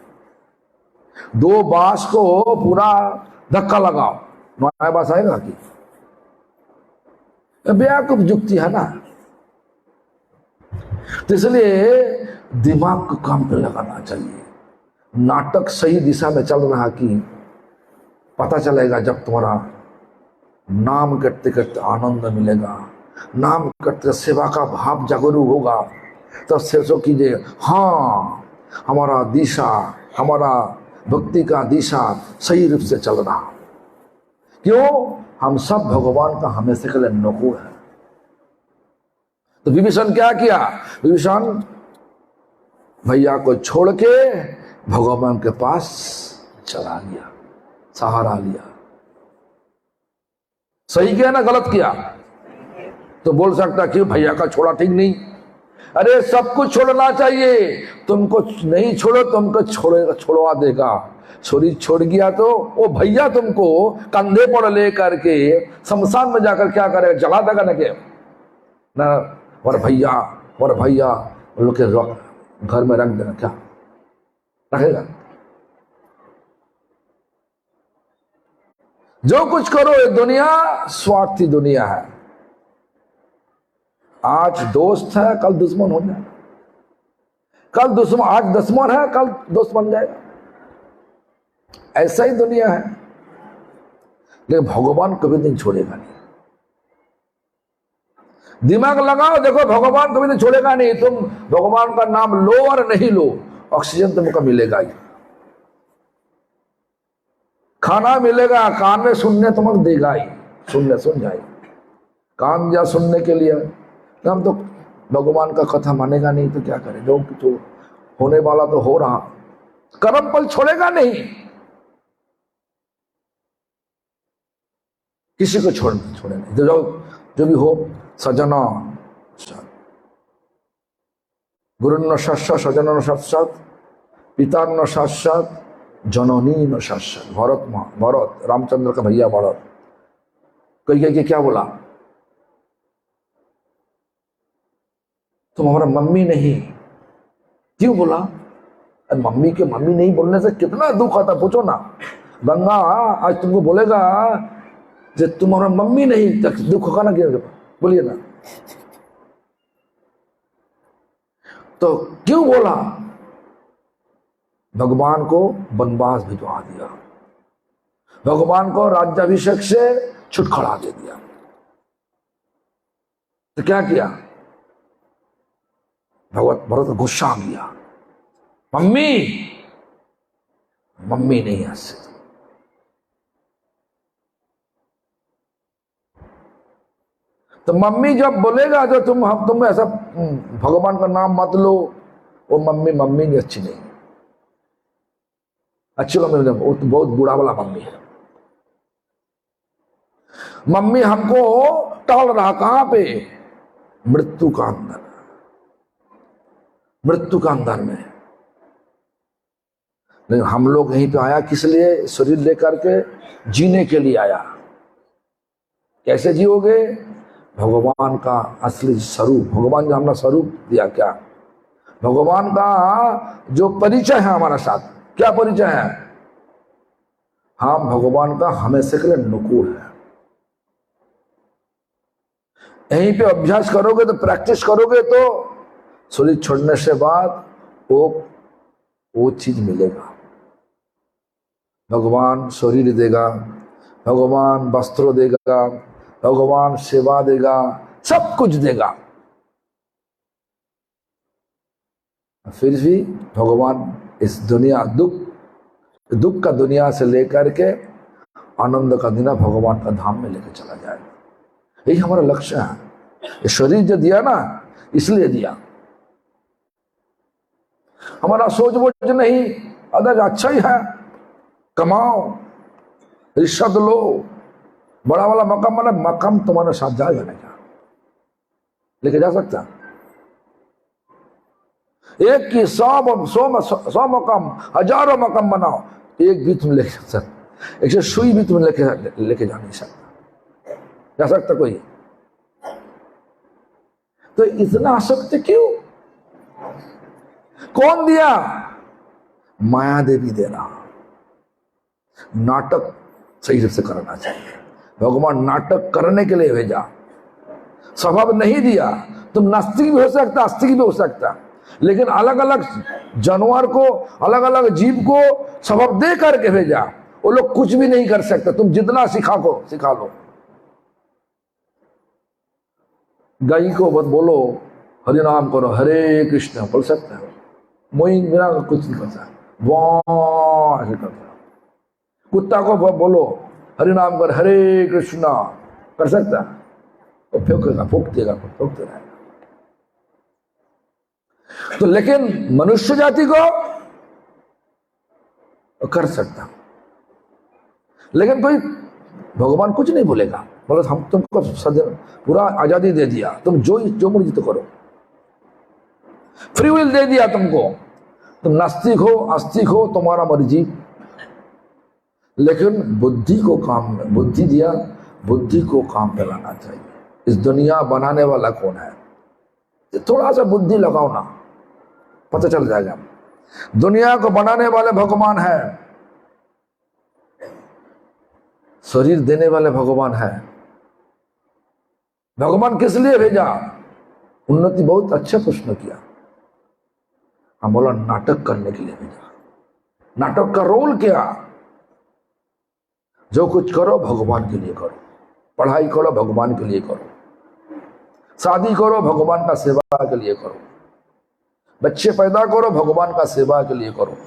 दो बांस को पूरा धक्का लगाओ, नया बांस आएगा कि? बेवकूफ युक्ति है ना। तो इसलिए दिमाग को काम पे लगाना चाहिए। नाटक सही दिशा में चल रहा कि पता चलेगा जब तुम्हारा नाम करते करते आनंद मिलेगा, नाम करते सेवा का भाव जागरूक होगा, तो सोचो कीजिए, हाँ हमारा दिशा, हमारा भक्ति का दिशा सही रूप से चल रहा। क्यों? हम सब भगवान का हमेशा के लिए नौकर है। तो विभीषण क्या किया? विभीषण भैया को छोड़ के भगवान के पास चला गया, सहारा लिया। सही किया ना गलत किया? तो बोल सकता कि भैया का छोड़ा ठीक नहीं। अरे सब कुछ छोड़ना चाहिए। तुमको नहीं छोड़ो, तुमको छोड़वा देगा। छोड़ गया तो वो भैया तुमको कंधे पर ले करके शमशान में जाकर क्या करेगा? जला देगा ना? क्या ना? और भैया लोग के घर में रख देना, क्या रखेगा? जो कुछ करो, ये दुनिया स्वार्थी दुनिया है। आज दोस्त है, कल दुश्मन हो जाएगा। आज दुश्मन है, कल दोस्त बन जाएगा। ऐसा ही दुनिया है। लेकिन भगवान कभी नहीं छोड़ेगा नहीं। दिमाग लगाओ, देखो भगवान कभी नहीं छोड़ेगा नहीं। तुम भगवान का नाम लो और नहीं लो, ऑक्सीजन तुमको मिलेगा ही, खाना मिलेगा, कान में सुनने तुमको देगा ही, सुन जाए। कान जा सुनने के लिए, हम तो भगवान का कथा मानेगा नहीं तो क्या करें? जो होने वाला तो हो रहा, कर्म फल छोड़ेगा नहीं। किसी को छोड़े नहीं। जो भी हो, सजना गुरु न शाश्वत, सजन न शाश्वत, पिता न शाश्वत, जननी न शाश्वत। भरत रामचंद्र का भैया भरत कही क्या बोला? तुम हमारा मम्मी नहीं। क्यों बोला? मम्मी के मम्मी नहीं बोलने से कितना दुख आता, पूछो ना। गंगा आज तुमको बोलेगा जो तुम्हारा मम्मी नहीं, दुख होगा ना? क्या बोलिए ना। तो क्यों बोला? भगवान को वनवास भिजवा दिया, भगवान को राज्याभिषेक से छुटकारा दे दिया। तो क्या किया? भरत गुस्सा आ गया, मम्मी मम्मी नहीं हंस सकती। तो मम्मी जब बोलेगा तो तुम ऐसा भगवान का नाम मत लो, वो मम्मी नहीं अच्छी नहीं, अच्छी मम्मी वो तो बहुत बुरा वाला मम्मी है। मम्मी हमको टाल रहा कहां पे? मृत्यु का अंदर, मृत्यु का अंदर में। लेकिन हम लोग यहीं पे आया किस लिए? शरीर लेकर के जीने के लिए आया। कैसे जियोगे? भगवान का असली स्वरूप, भगवान जो हमारा स्वरूप दिया, क्या भगवान का जो परिचय है हमारा साथ, क्या परिचय है? हम भगवान का हमेशा के लिए अनुकूल है। यहीं पे अभ्यास करोगे तो, प्रैक्टिस करोगे तो शरीर छोड़ने से बाद वो चीज मिलेगा। भगवान शरीर देगा, भगवान वस्त्र देगा, भगवान सेवा देगा, सब कुछ देगा। फिर भी भगवान इस दुनिया दुख का दुनिया से लेकर के आनंद का दुनिया भगवान का धाम में लेकर चला जाएगा। यही हमारा लक्ष्य है। ये शरीर जो दिया ना, इसलिए दिया। हमारा सोच वोच नहीं, अगर अच्छा ही है, कमाओ, रिश्वत लो, बड़ा वाला मकाम बना, मकाम तुम्हारे साथ जाएगा नहीं, क्या लेके जा सकता? एक की 100 मकाम, हजारों मकाम बनाओ, एक भी तुम लेके जा सकते, एक सुई भी तुम लेके जा नहीं सकता। जा सकता कोई? तो इतना आसक्त क्यों? कौन दिया? माया देवी दे रहा। नाटक सही रूप से करना चाहिए। भगवान नाटक करने के लिए भेजा, स्वभाव नहीं दिया। तुम नास्तिक भी हो सकता, आस्तिक भी हो सकता, लेकिन अलग अलग जानवर को, अलग अलग जीव को स्वभाव दे करके भेजा। वो लोग कुछ भी नहीं कर सकते, तुम जितना सिखा लो। गाय को बस बोलो हरि नाम करो, हरे कृष्ण बोल सकता है, मोई मेरा कुछ नहीं करता, वाह ऐसे करता। कुत्ता को बोलो हरि नाम कर, हरे कृष्णा, कर सकता? वो फेंकेगा, फूक देगा, फूकते रहेगा। तो लेकिन मनुष्य जाति को कर सकता, लेकिन कोई भगवान कुछ नहीं बोलेगा। बोलो हम तुमको पूरा आजादी दे दिया, तुम जो मर्जी तो करो, फ्री विल दे दिया तुमको। तुम नास्तिक हो, आस्तिक हो, तुम्हारा मर्जी। लेकिन बुद्धि दिया, बुद्धि को काम पे लाना चाहिए। इस दुनिया बनाने वाला कौन है? थोड़ा सा बुद्धि लगाओ ना, पता चल जाएगा। दुनिया को बनाने वाले भगवान है, शरीर देने वाले भगवान है। भगवान किस लिए भेजा? उन्नति बहुत अच्छा प्रश्न किया। हम बोला नाटक करने के लिए भेजा। नाटक का रोल क्या? जो कुछ करो भगवान के लिए करो, पढ़ाई करो भगवान के लिए करो, शादी करो भगवान का सेवा के लिए करो, बच्चे पैदा करो भगवान का सेवा के लिए करो,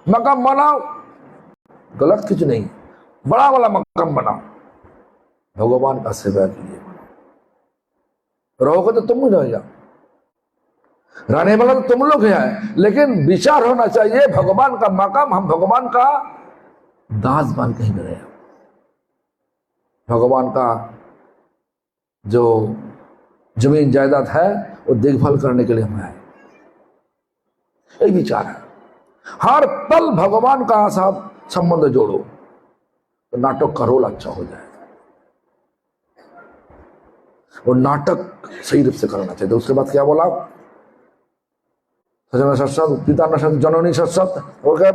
मकाम बनाओ, गलत कुछ नहीं, बड़ा वाला मकाम बनाओ, भगवान का सेवा के लिए बनाओ। रहोगे तो तुम ही रह जाओ, रहने वाला तो तुम लोग हैं, लेकिन विचार होना चाहिए भगवान का मकाम, हम भगवान का दास बन कहीं में रहे। भगवान का जो जमीन जायदाद है वो देखभाल करने के लिए हम आए, यही विचार है। हर पल भगवान का साथ संबंध जोड़ो तो नाटक का रोल अच्छा हो जाएगा। और नाटक सही रूप से करना चाहिए। तो उसके बाद क्या बोला? सजना सत्सत, पिता न सत्सत, जननी सत्सत, और क्या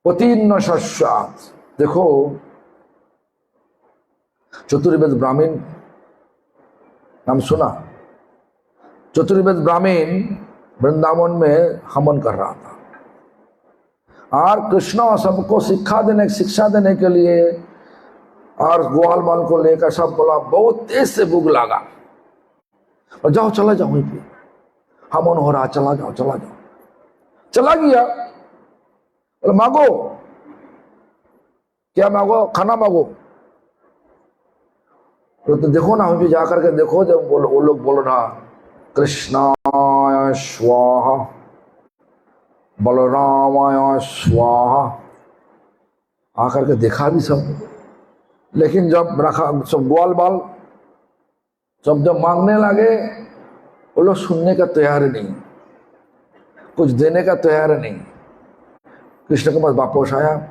पति न सत्सत। देखो चतुर्वेद ब्राह्मण नाम सुना? चतुर्वेद ब्राह्मण वृंदावन में हवन कर रहा था, और कृष्ण सबको शिक्षा देने के लिए और ग्वाल बाल को लेकर सब बोला, बहुत तेज से भूख लगा, और जाओ चला जाओ, वहीं पे हवन हो रहा, चला जाओ। चला गया, बोले मांगो, क्या मांगो? खाना मांगो। तो देखो ना, अभी जाकर के देखो, जब वो लोग बोल रहा कृष्णाय स्वाहा बलरामाय स्वाहा, आकर के देखा भी सब, लेकिन जब रखा सब ग्वाल बाल सब जब मांगने लगे, वो लोग सुनने का तैयार नहीं, कुछ देने का तैयार नहीं। कृष्ण के पास वापस आया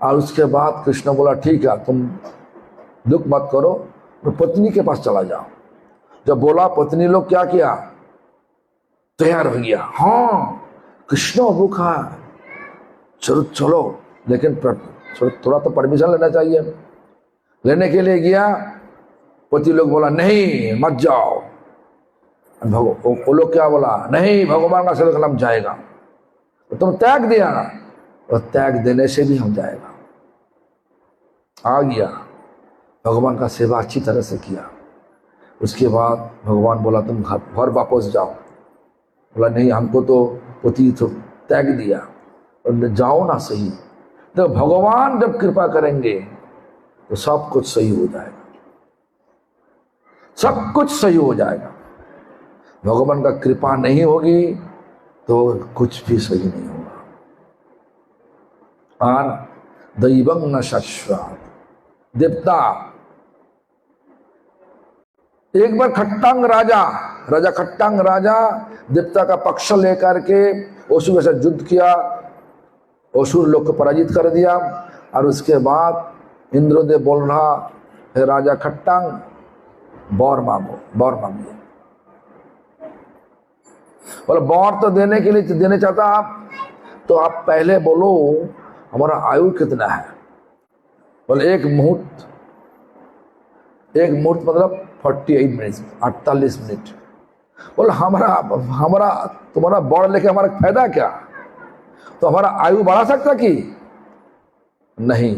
और उसके बाद कृष्ण बोला ठीक है, तुम दुख मत करो, तो पत्नी के पास चला जाओ। जब बोला, पत्नी लोग क्या किया, तैयार हो गया, हाँ कृष्ण भूखा, चलो चलो, लेकिन थोड़ा तो परमिशन लेना चाहिए। लेने के लिए गया, पति लोग बोला नहीं मत जाओ। वो लोग क्या बोला, नहीं भगवान का सेवा करना हम जाएगा। तो तुम त्याग दिया ना, और त्याग देने से भी हम जाएगा। आ गया, भगवान का सेवा अच्छी तरह से किया। उसके बाद भगवान बोला तुम घर वापस जाओ। बोला नहीं, हमको तो पति तो त्याग दिया, और जाओ ना सही। तो भगवान जब कृपा करेंगे तो सब कुछ सही हो जाएगा, सब कुछ सही हो जाएगा। भगवान का कृपा नहीं होगी तो कुछ भी सही नहीं होगा। और दैवं न शाश्वत, देवता एक बार खट्टांग राजा खट्टांग राजा देवता का पक्ष लेकर के असुर के साथ युद्ध किया, असुर लोग को पराजित कर दिया। और उसके बाद इंद्रदेव बोल रहा है राजा खट्टांग वर मांगो, वर मांगिए। बोले वर तो देने के लिए देने चाहता आप, तो आप पहले बोलो हमारा आयु कितना है। बोले एक मुहूर्त मतलब 48 मिनट, 48 मिनट। बोले हमारा तुम्हारा वर लेके हमारा फायदा क्या, तो हमारा आयु बढ़ा सकता कि नहीं?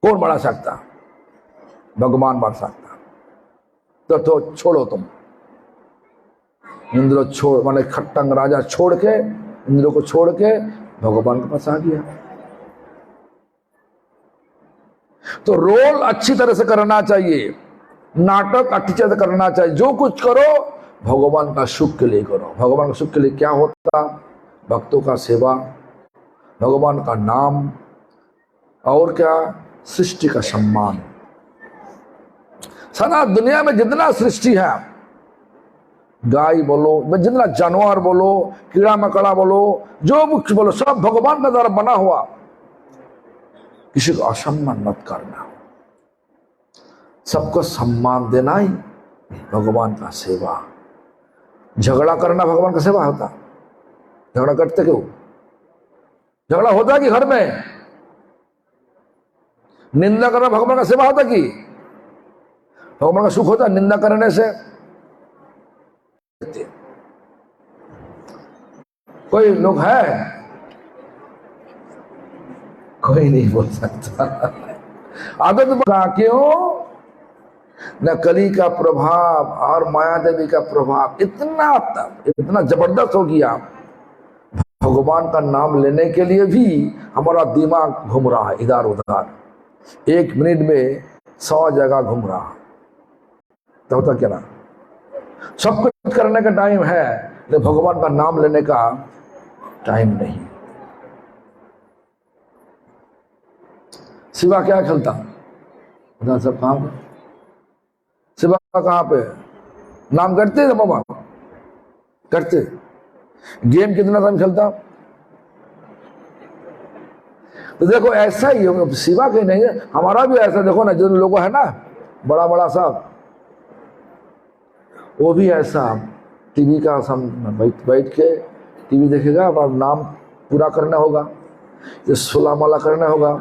कौन बढ़ा सकता? भगवान बढ़ा सकता। तो छोड़ो तुम। इंद्र छोड़ माने खट्टांग राजा छोड़ के, इंद्र को छोड़ के भगवान के पास आ गया। तो रोल अच्छी तरह से करना चाहिए, नाटक अच्छी तरह से करना चाहिए। जो कुछ करो भगवान का सुख के लिए करो। भगवान का सुख के लिए क्या होता? भक्तों का सेवा, भगवान का नाम, और क्या? सृष्टि का सम्मान। सारा दुनिया में जितना सृष्टि है, गाय बोलो, जितना जानवर बोलो, कीड़ा मकड़ा बोलो, जो कुछ बोलो, सब भगवान का द्वारा बना हुआ। किसी को असम्मान मत करना, सबको सम्मान देना ही भगवान का सेवा। झगड़ा करना भगवान का सेवा होता? झगड़ा करते क्यों? झगड़ा होता कि घर में? निंदा करना भगवान का सेवा होता कि भगवान का सुख होता निंदा करने से? कोई लोग है? कोई नहीं बोल सकता। आदत क्यों? न कली का प्रभाव और माया देवी का प्रभाव इतना जबरदस्त हो गया, भगवान का नाम लेने के लिए भी हमारा दिमाग घूम रहा है इधर उधर। 1 मिनट में 100 जगह घूम रहा। तो होता क्या ना, सब कुछ करने का टाइम है, लेकिन भगवान का नाम लेने का टाइम नहीं। शिवा क्या खेलता? बता सब कहां पे? शिवा कहां पे? नाम करते थे बाबा? करते? गेम कितना टाइम खेलता? तो देखो ऐसा ही होगा, शिवा के नहीं है, हमारा भी ऐसा। देखो ना, जो लोगों है ना बड़ा बड़ा सब, वो भी ऐसा टीवी का बैठ के टीवी देखेगा, अब नाम पूरा करना होगा, जो 16 माला करना होगा।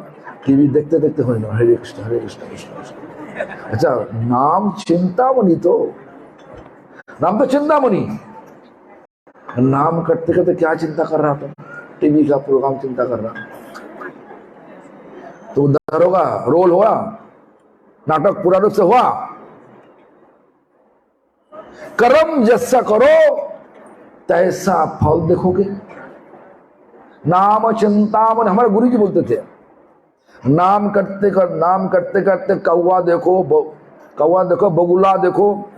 टीवी देखते देखते हो हरे कृष्ण कृष्ण कृष्ण। अच्छा, नाम चिंतामणि, तो नाम तो चिंतामणि। नाम करते करते क्या चिंता कर रहा था? टीवी का प्रोग्राम चिंता कर रहा। तो उधर होगा, रोल हुआ, नाटक पूरा रूप से हुआ। कर्म जैसा करो तैसा फल देखोगे। नाम चिंतामणि, हमारे गुरु जी बोलते थे, नाम करते करते कौवा देखो बगुला देखो,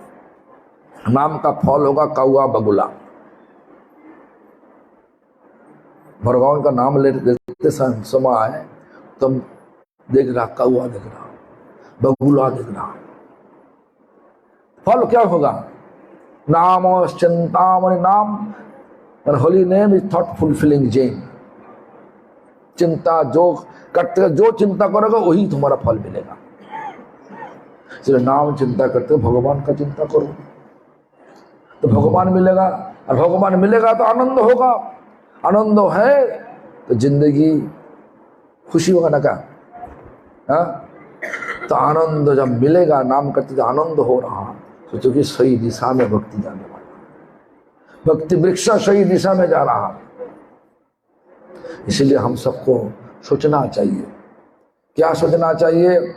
नाम का फल होगा कौवा बगुला। भगवान का नाम लेते समय तुम देख रहा कौवा देख रहा बगुला देख रहा, फल क्या होगा? नाम चिंतामणि, नाम holy name is thought fulfilling gem. चिंता जो करते, जो चिंता करोगे वही तुम्हारा फल मिलेगा। इसलिए नाम चिंता करते भगवान का चिंता करो तो भगवान मिलेगा, और भगवान मिलेगा तो आनंद होगा। आनंद है तो जिंदगी खुशी होगा ना क्या? तो आनंद जब मिलेगा, नाम करते तो आनंद हो रहा, सोचो कि सही दिशा में भक्ति जाने वाला, भक्ति वृक्ष सही दिशा में जा रहा। इसलिए हम सबको सोचना चाहिए, क्या सोचना चाहिए?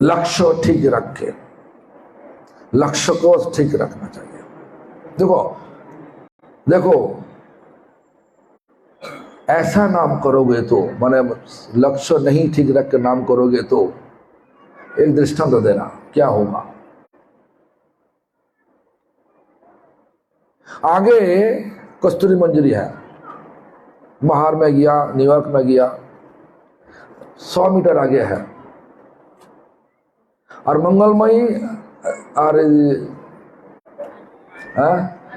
लक्ष्य ठीक रखे, लक्ष्य को ठीक रखना चाहिए। देखो ऐसा नाम करोगे तो, माने लक्ष्य नहीं ठीक रख के नाम करोगे तो, एक दृष्टांत तो देना क्या होगा। आगे कस्तूरी मंजरी है, बाहर में गया, न्यूयॉर्क में गया, 100 मीटर आगे है, और मंगलमयी और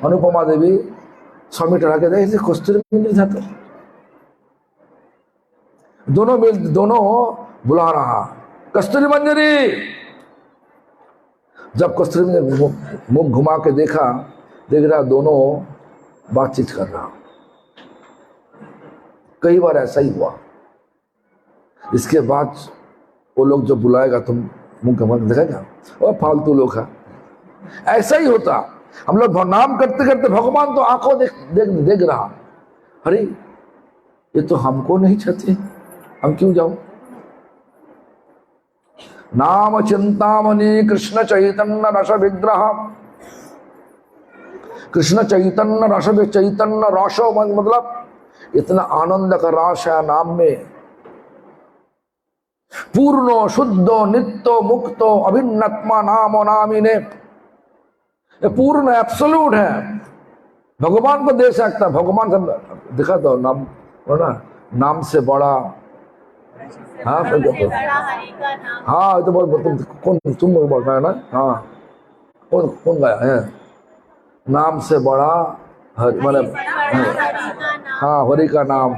अनुपमा देवी 100 मीटर आगे देखे कस्तूरी मंजरी था। तो दोनों बुला रहा कस्तूरी मंजरी। जब कस्तूरी मंजरी मुख घुमा के देख रहा दोनों बातचीत कर रहा। कई बार ऐसा ही हुआ। इसके बाद वो लोग जो बुलाएगा तुम मुंह घुमा के देखेगा, वो फालतू लोग है। ऐसा ही होता, हम लोग नाम करते करते भगवान तो आंखों देख रहा, अरे ये तो हमको नहीं चाहते, हम क्यों जाओ? नाम चिंतामणि कृष्ण चैतन्य रस विग्रह, कृष्ण चैतन्य रस, चैतन्य रसो मतलब इतना आनंद का रास है नाम में। पूर्णो शुद्धो नित्यो मुक्तो अभिन्नत्मा नामो नामिने, ये पूर्ण एब्सोल्यूट है। भगवान को दे सकता, भगवान से दिखा दो नाम, नाम से बड़ा। हाँ तो कौन तुम बोल रहा है ना? हाँ कौन गाया है? नाम से बड़ा मतलब हाँ हरि का नाम।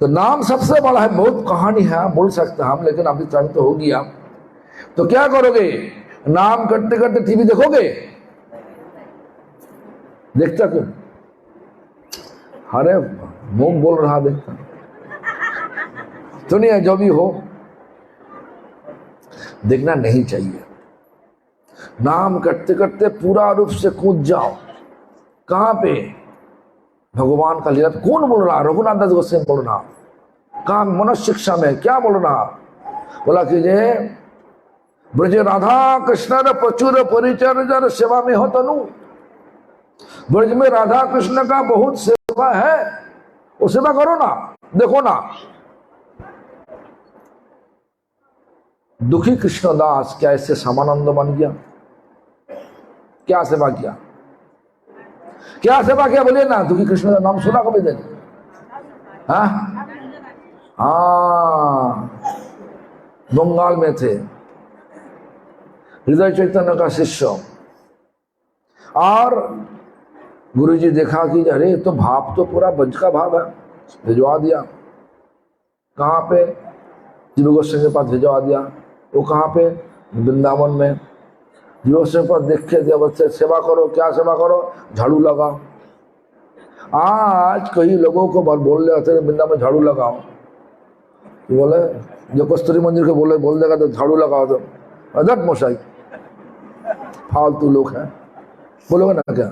तो नाम सबसे बड़ा है। बहुत कहानी है, बोल सकते हैं हम, लेकिन अभी टाइम तो हो गया। तो क्या करोगे? नाम करते करते टीवी देखोगे? देखता क्यों? अरे मुंह बोल रहा देखता। सुनिए, जो भी हो देखना नहीं चाहिए। नाम करते करते पूरा रूप से कूद जाओ। कहां पे? भगवान का लीला। कौन बोल रहा? रघुनाथ दास गोस्वामी बोल रहा। कहा? मनुष्य शिक्षा में क्या बोल रहा? बोला कि जे ब्रज राधा कृष्ण प्रचुर परिचर्या सेवा में हो तनु। ब्रज में राधा कृष्ण का बहुत सेवा है, वो सेवा करो ना। देखो ना, दुखी कृष्णदास क्या इससे समानंद बन गया? क्या सेवा किया? क्या सेवा किया? बोलिए ना। दुखी कृष्ण का नाम सुना कभी देख? हाँ, बंगाल में थे, हृदय चैतन्य का शिष्य। और गुरुजी देखा कि अरे तो भाव तो पूरा बंज का भाव है, भिजवा दिया। कहाँ पे? जीव गोस्वामी के पास भिजवा दिया। वो कहाँ पे? वृंदावन में। जीव गोस्वामी पर देख के जब बच्चे सेवा करो, क्या सेवा करो? झाड़ू लगाओ। आज कई लोगों को बोल रहे थे वृंदावन में झाड़ू लगाओ, बोले जो कस्तूरी मंदिर को बोल देगा तो झाड़ू लगाओ, तो अदब मोशाई फालतू लोग हैं। बोलोगे ना? क्या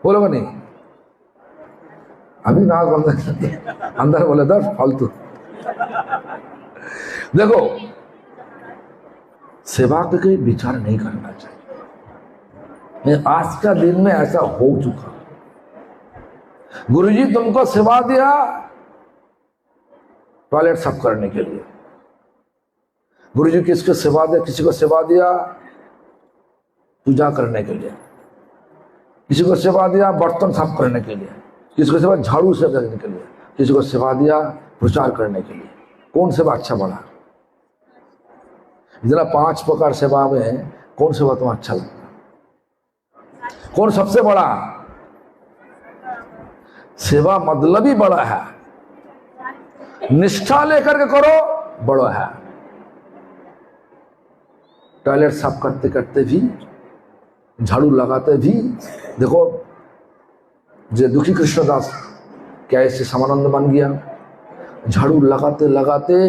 बोलोगे? नहीं। अभी नाक बंद अंदर बोले दर फालतू। देखो, सेवा के कहीं विचार नहीं करना चाहिए। आज का दिन में ऐसा हो चुका। गुरुजी तुमको सेवा दिया टॉयलेट साफ करने के लिए, गुरुजी किसको सेवा दिया, किसी को सेवा दिया पूजा करने के लिए, किसी को सेवा दिया बर्तन साफ करने के लिए, किसी को सेवा झाड़ू से करने के लिए, किसी को सेवा दिया प्रचार करने के लिए। कौन सेवा अच्छा बना? इतना 5 प्रकार सेवा में कौन सेवा तुम्हें अच्छा लगता? कौन सबसे बड़ा? सेवा मतलब ही बड़ा है, निष्ठा लेकर के करो बड़ा है। टॉयलेट साफ करते करते भी, झाड़ू लगाते भी, देखो जो दुखी कृष्णदास क्या ऐसे समानंद बन गया। झाड़ू लगाते लगाते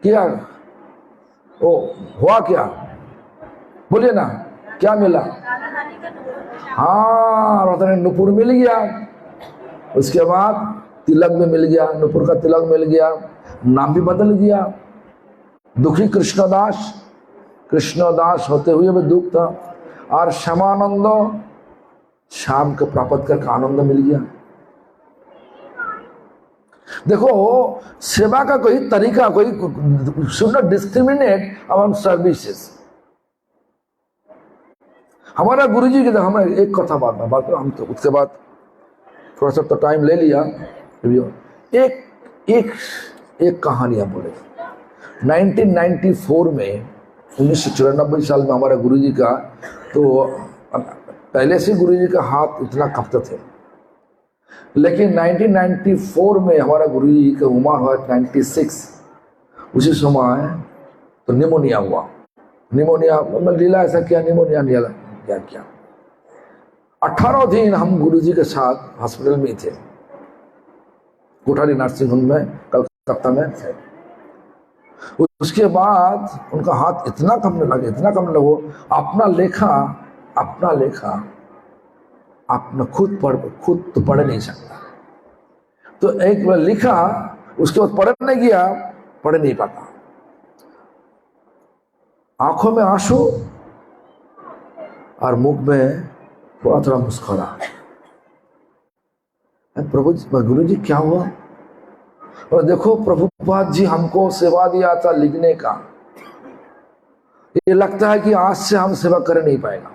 क्या ओ हुआ, क्या बोलिए ना, क्या मिला? हाँ, राधा नुपुर मिल गया। उसके बाद तिलक भी मिल गया, नुपुर का तिलक मिल गया, नाम भी बदल गया। दुखी कृष्णदास, कृष्णदास होते हुए भी दुख था, और श्यामानंद श्याम को प्राप्त करके आनंद मिल गया। देखो सेवा का कोई तरीका, कोई should not discriminate among services. हमारा गुरुजी के, हमें एक कथा बात हम तो उसके बाद थोड़ा सा तो टाइम ले लिया। एक एक एक कहानियां बोले। 1994 में 1994 साल में हमारे गुरुजी का, तो पहले से गुरुजी का हाथ इतना कांपते थे, लेकिन 1994 में हमारा गुरुजी का उम्र हुआ 96। उसी समय तो निमोनिया हुआ। निमोनिया लीला ऐसा किया, निमोनिया क्या 18 दिन हम गुरुजी के साथ हॉस्पिटल में थे, कोठारी नर्सिंग होम में कलकत्ता में थे। उसके बाद उनका हाथ इतना कमने लगे, इतना कमने लगो, अपना लेखा अपना खुद तो पढ़ नहीं सकता। तो एक बार लिखा, उसके बाद पढ़ने गया, पढ़ नहीं पाता, आंखों में आंसू और मुख में थोड़ा थोड़ा मुस्कुराहट। प्रभु गुरुजी क्या हुआ? और देखो प्रभुपाद जी हमको सेवा दिया था लिखने का, ये लगता है कि आज से हम सेवा कर नहीं पाएगा।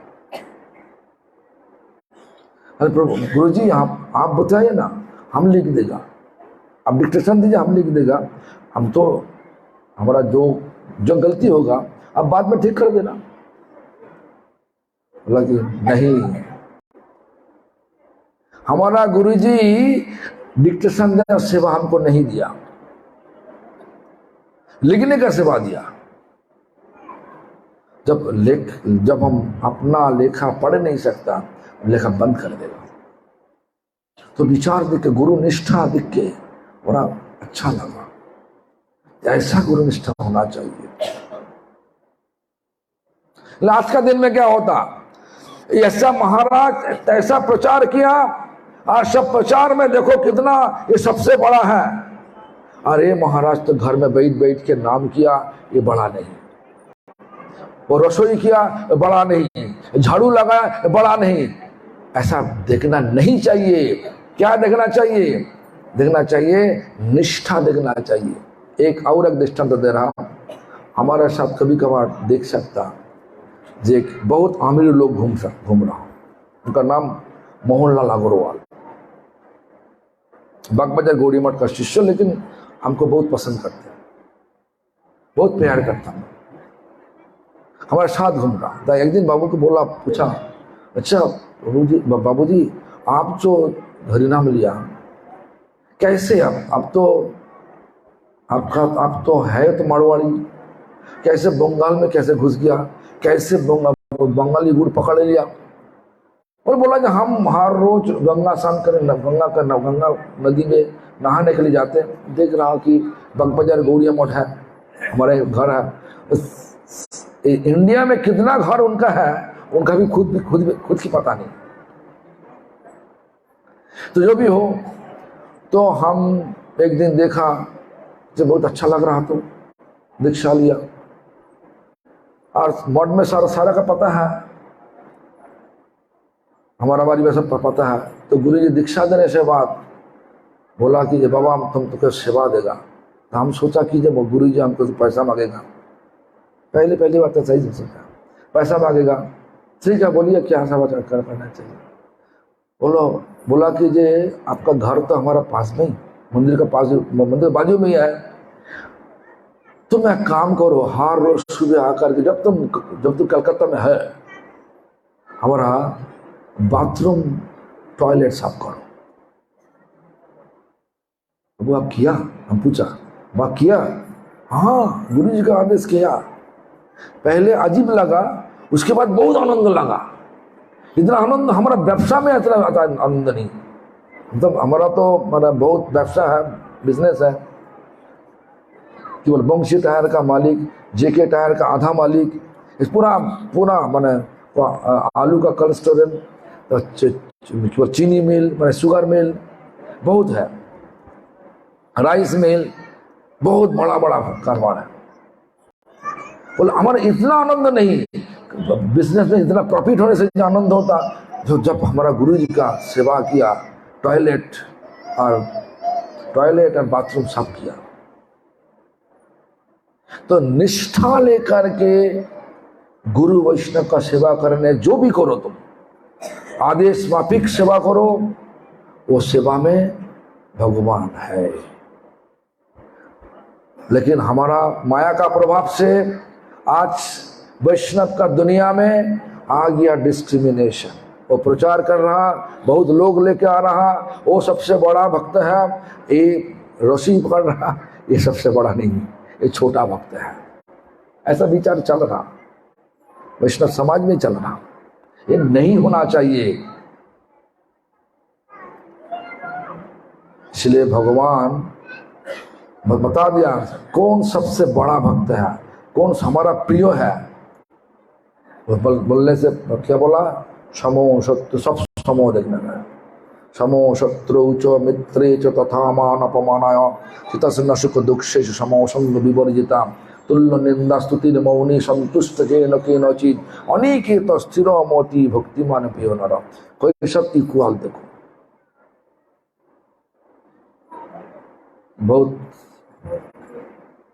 अरे प्रभु गुरुजी आप बताइए ना, हम लिख देगा, आप डिक्टेशन दीजिए, हम लिख देगा, हम तो हमारा जो गलती होगा अब बाद में ठीक कर देना। बोला कि नहीं, हमारा गुरुजी डिक्टेशन देना सेवा हमको नहीं दिया, लिखने का सेवा दिया। जब हम अपना लेखा पढ़ नहीं सकता, लेखा बंद कर देगा। तो विचार देख के, गुरु निष्ठा देख के बड़ा अच्छा लगा। ऐसा गुरु निष्ठा होना चाहिए। आज का दिन में क्या होता, ऐसा महाराज ऐसा प्रचार किया, और सब प्रचार में देखो कितना ये सबसे बड़ा है। अरे महाराज तो घर में बैठ बैठ के नाम किया, ये बड़ा नहीं। और रसोई किया, बड़ा नहीं। झाड़ू लगाया, बड़ा नहीं। ऐसा देखना नहीं चाहिए। क्या देखना चाहिए? देखना चाहिए निष्ठा, देखना चाहिए। एक और एक दृष्टांत तो दे रहा, हमारे साथ कभी कभार देख सकता, जो एक बहुत अमीर लोग घूम रहा, उनका नाम मोहनलाल अग्रवाल, बागबाजार गौड़ी मठ का शिष्य, लेकिन हमको बहुत पसंद करते, बहुत प्यार करता, हमारे साथ घूम रहा था। एक दिन बाबू को बोला, पूछा, अच्छा बाबूजी आप जो हरिनाम लिया कैसे? आप तो है तो मारवाड़ी, कैसे बंगाल में कैसे घुस गया? कैसे बंगाली गुड़ पकड़ लिया? और बोला कि हम हर रोज गंगा स्नान करें, गंगा नदी में नहाने के लिए जाते हैं। देख रहा कि बागबाजार गौड़िया मठ है, हमारे घर है। इंडिया में कितना घर उनका है, उनका भी खुद की पता नहीं। तो जो भी हो, तो हम एक दिन देखा, जो बहुत अच्छा लग रहा, तो दीक्षा लिया। और मठ में सारा का पता है, हमारा बारी में सब पता है। तो गुरु जी दीक्षा देने से बाद बोला कि बाबा तुम तुमको सेवा देगा। तो हम सोचा कि जब गुरु जी हमको तो पैसा मांगेगा, पहली बात तो सही सोचा, पैसा मांगेगा, ठीक है बोलिए क्या सेवा करना चाहिए। बोला कि जे आपका घर तो हमारा पास में, मंदिर का पास, मंदिर बाजू में ही है, तुम एक काम करो, हर रोज सुबह आकर के जब तुम कलकत्ता में है, हमारा बाथरूम टॉयलेट साफ करो। वो आप किया? हम पूछा, वाह किया? हाँ, गुरु जी का आदेश किया। पहले अजीब लगा, उसके बाद बहुत आनंद लगा। इतना आनंद हमारा व्यवसाय में इतना आनंद नहीं, मतलब हमारा बहुत व्यवसाय है, बिजनेस है। केवल वंशी टायर का मालिक, जेके टायर का आधा मालिक, इस पूरा मैंने आलू का कोल्ड स्टोरेज, केवल चीनी मिल, मैंने शुगर मिल बहुत है, राइस मिल, बहुत बड़ा कारोबार है। बोले हमारा इतना आनंद नहीं, बिजनेस में इतना प्रॉफिट होने से आनंद होता जो जब हमारा गुरु जी का सेवा किया, टॉयलेट और बाथरूम साफ किया। तो निष्ठा लेकर के गुरु वैष्णव का सेवा करने, जो भी करो तुम आदेश माफिक सेवा करो, वो सेवा में भगवान है। लेकिन हमारा माया का प्रभाव से आज वैष्णव का दुनिया में आ गया डिस्क्रिमिनेशन। वो प्रचार कर रहा, बहुत लोग लेके आ रहा, वो सबसे बड़ा भक्त है, ये रस्सी पकड़ रहा, ये सबसे बड़ा नहीं, ये छोटा भक्त है। ऐसा विचार चल रहा, वैष्णव समाज में चल रहा। ये नहीं होना चाहिए। इसलिए भगवान बता दिया कौन सबसे बड़ा भक्त है, कौन हमारा प्रिय है। बोलने से क्या बोला? समो शत्रु, सब समो देखने में, समो शत्रु च मित्रे च तथा मान अपमानाय चित्तस्य न सुख दुःखे समो संग विवर्जिता तुल्य निंदा स्तुति मौनी संतुष्ट जेन केनचित् अनेकेत स्थिर मोति भक्तिमान प्रिय नर। कोई सब इक्वल देखो, बहुत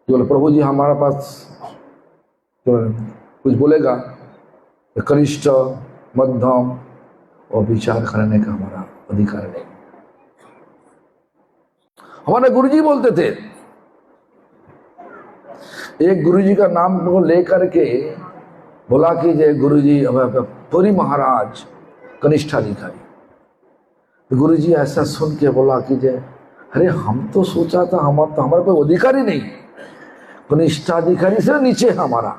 केवल प्रभु जी हमारे पास कुछ बोलेगा, कनिष्ठ मध्यम और विचार करने का हमारा अधिकार नहीं। हमारे गुरुजी बोलते थे, एक गुरुजी का नाम को लेकर के बोला कि जय गुरुजी पुरी महाराज कनिष्ठाधिकारी। तो गुरुजी ऐसा सुन के बोला कि जय अरे हम तो सोचा था हमारा कोई अधिकार ही नहीं, कनिष्ठाधिकारी से नीचे है हमारा।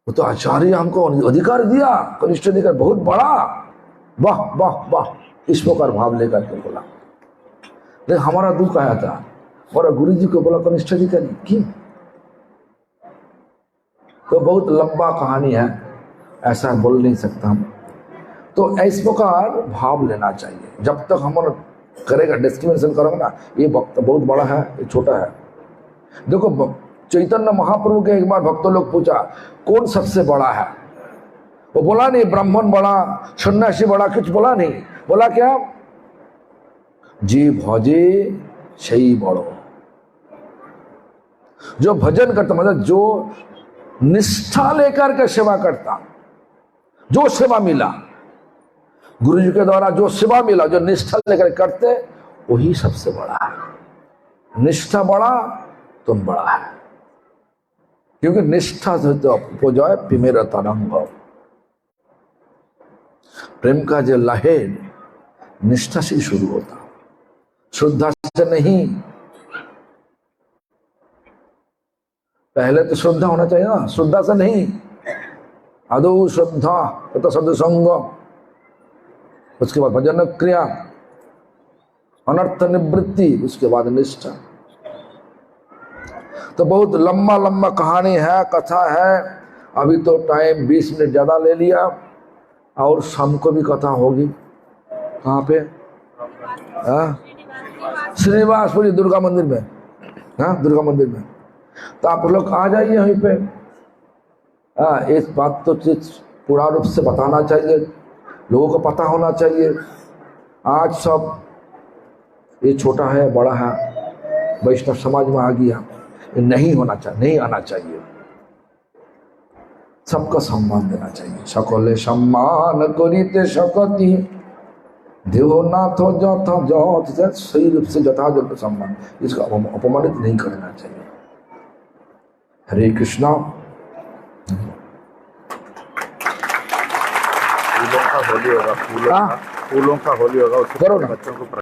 वो तो आचार्य हमको अधिकार दिया, कनिष्ठ अधिकारी बहुत बड़ा, वाह वाह वाह, इस प्रकार भाव लेकर के बोला। लेकिन हमारा दुख आया था, और गुरु जी को बोला कनिष्ठ अधिकारी क्यों? तो बहुत लंबा कहानी है, ऐसा बोल नहीं सकता हम। तो इस प्रकार भाव लेना चाहिए। जब तक हम करेगा, डिस्क्रिमिनेशन करोगे ना, ये भक्त बहुत बड़ा है, ये छोटा है। देखो चैतन्य महाप्रभु के एक बार भक्तों लोग पूछा कौन सबसे बड़ा है, वो बोला नहीं ब्राह्मण बड़ा, सन्यासी बड़ा, कुछ बोला नहीं। बोला क्या? जी भजे सही बड़ो। जो भजन करता, मतलब जो निष्ठा लेकर के सेवा करता, जो सेवा मिला गुरु जी के द्वारा, जो सेवा मिला, जो निष्ठा लेकर करते, वही सबसे बड़ा है। निष्ठा बड़ा, तुम बड़ा है, क्योंकि निष्ठा से तो उपजाए पिमेर तरंग। प्रेम का जो लहर निष्ठा से शुरू होता, श्रद्धा से नहीं। पहले तो श्रद्धा होना चाहिए ना, श्रद्धा से नहीं। आदौ श्रद्धा तथा सदसंग, उसके बाद भजन क्रिया, अनर्थ निवृत्ति, उसके बाद निष्ठा। तो बहुत लंबा लंबा कहानी है, कथा है। अभी तो टाइम 20 मिनट ज्यादा ले लिया, और शाम को भी कथा होगी। कहाँ पे? श्रीनिवासपुरी दुर्गा मंदिर में। हाँ, दुर्गा मंदिर में। तो आप लोग आ जाइए वहीं पे। इस बात तो पूरा रूप से बताना चाहिए। लोगों को पता होना चाहिए। आज सब ये छोटा है बड़ा है वैष्णव समाज में आ गया, ये नहीं होना चाहिए, नहीं आना चाहिए। सबका सम्मान देना चाहिए। सकले सम्मान करिते सकती देवनाथ यथायथ, सही रूप से यथायथ सम्मान, इसका अपमानित नहीं करना चाहिए। हरे कृष्णा। फूलों का होली होगा, फूलों का होली होगा, उसको करो ना। बच्चों को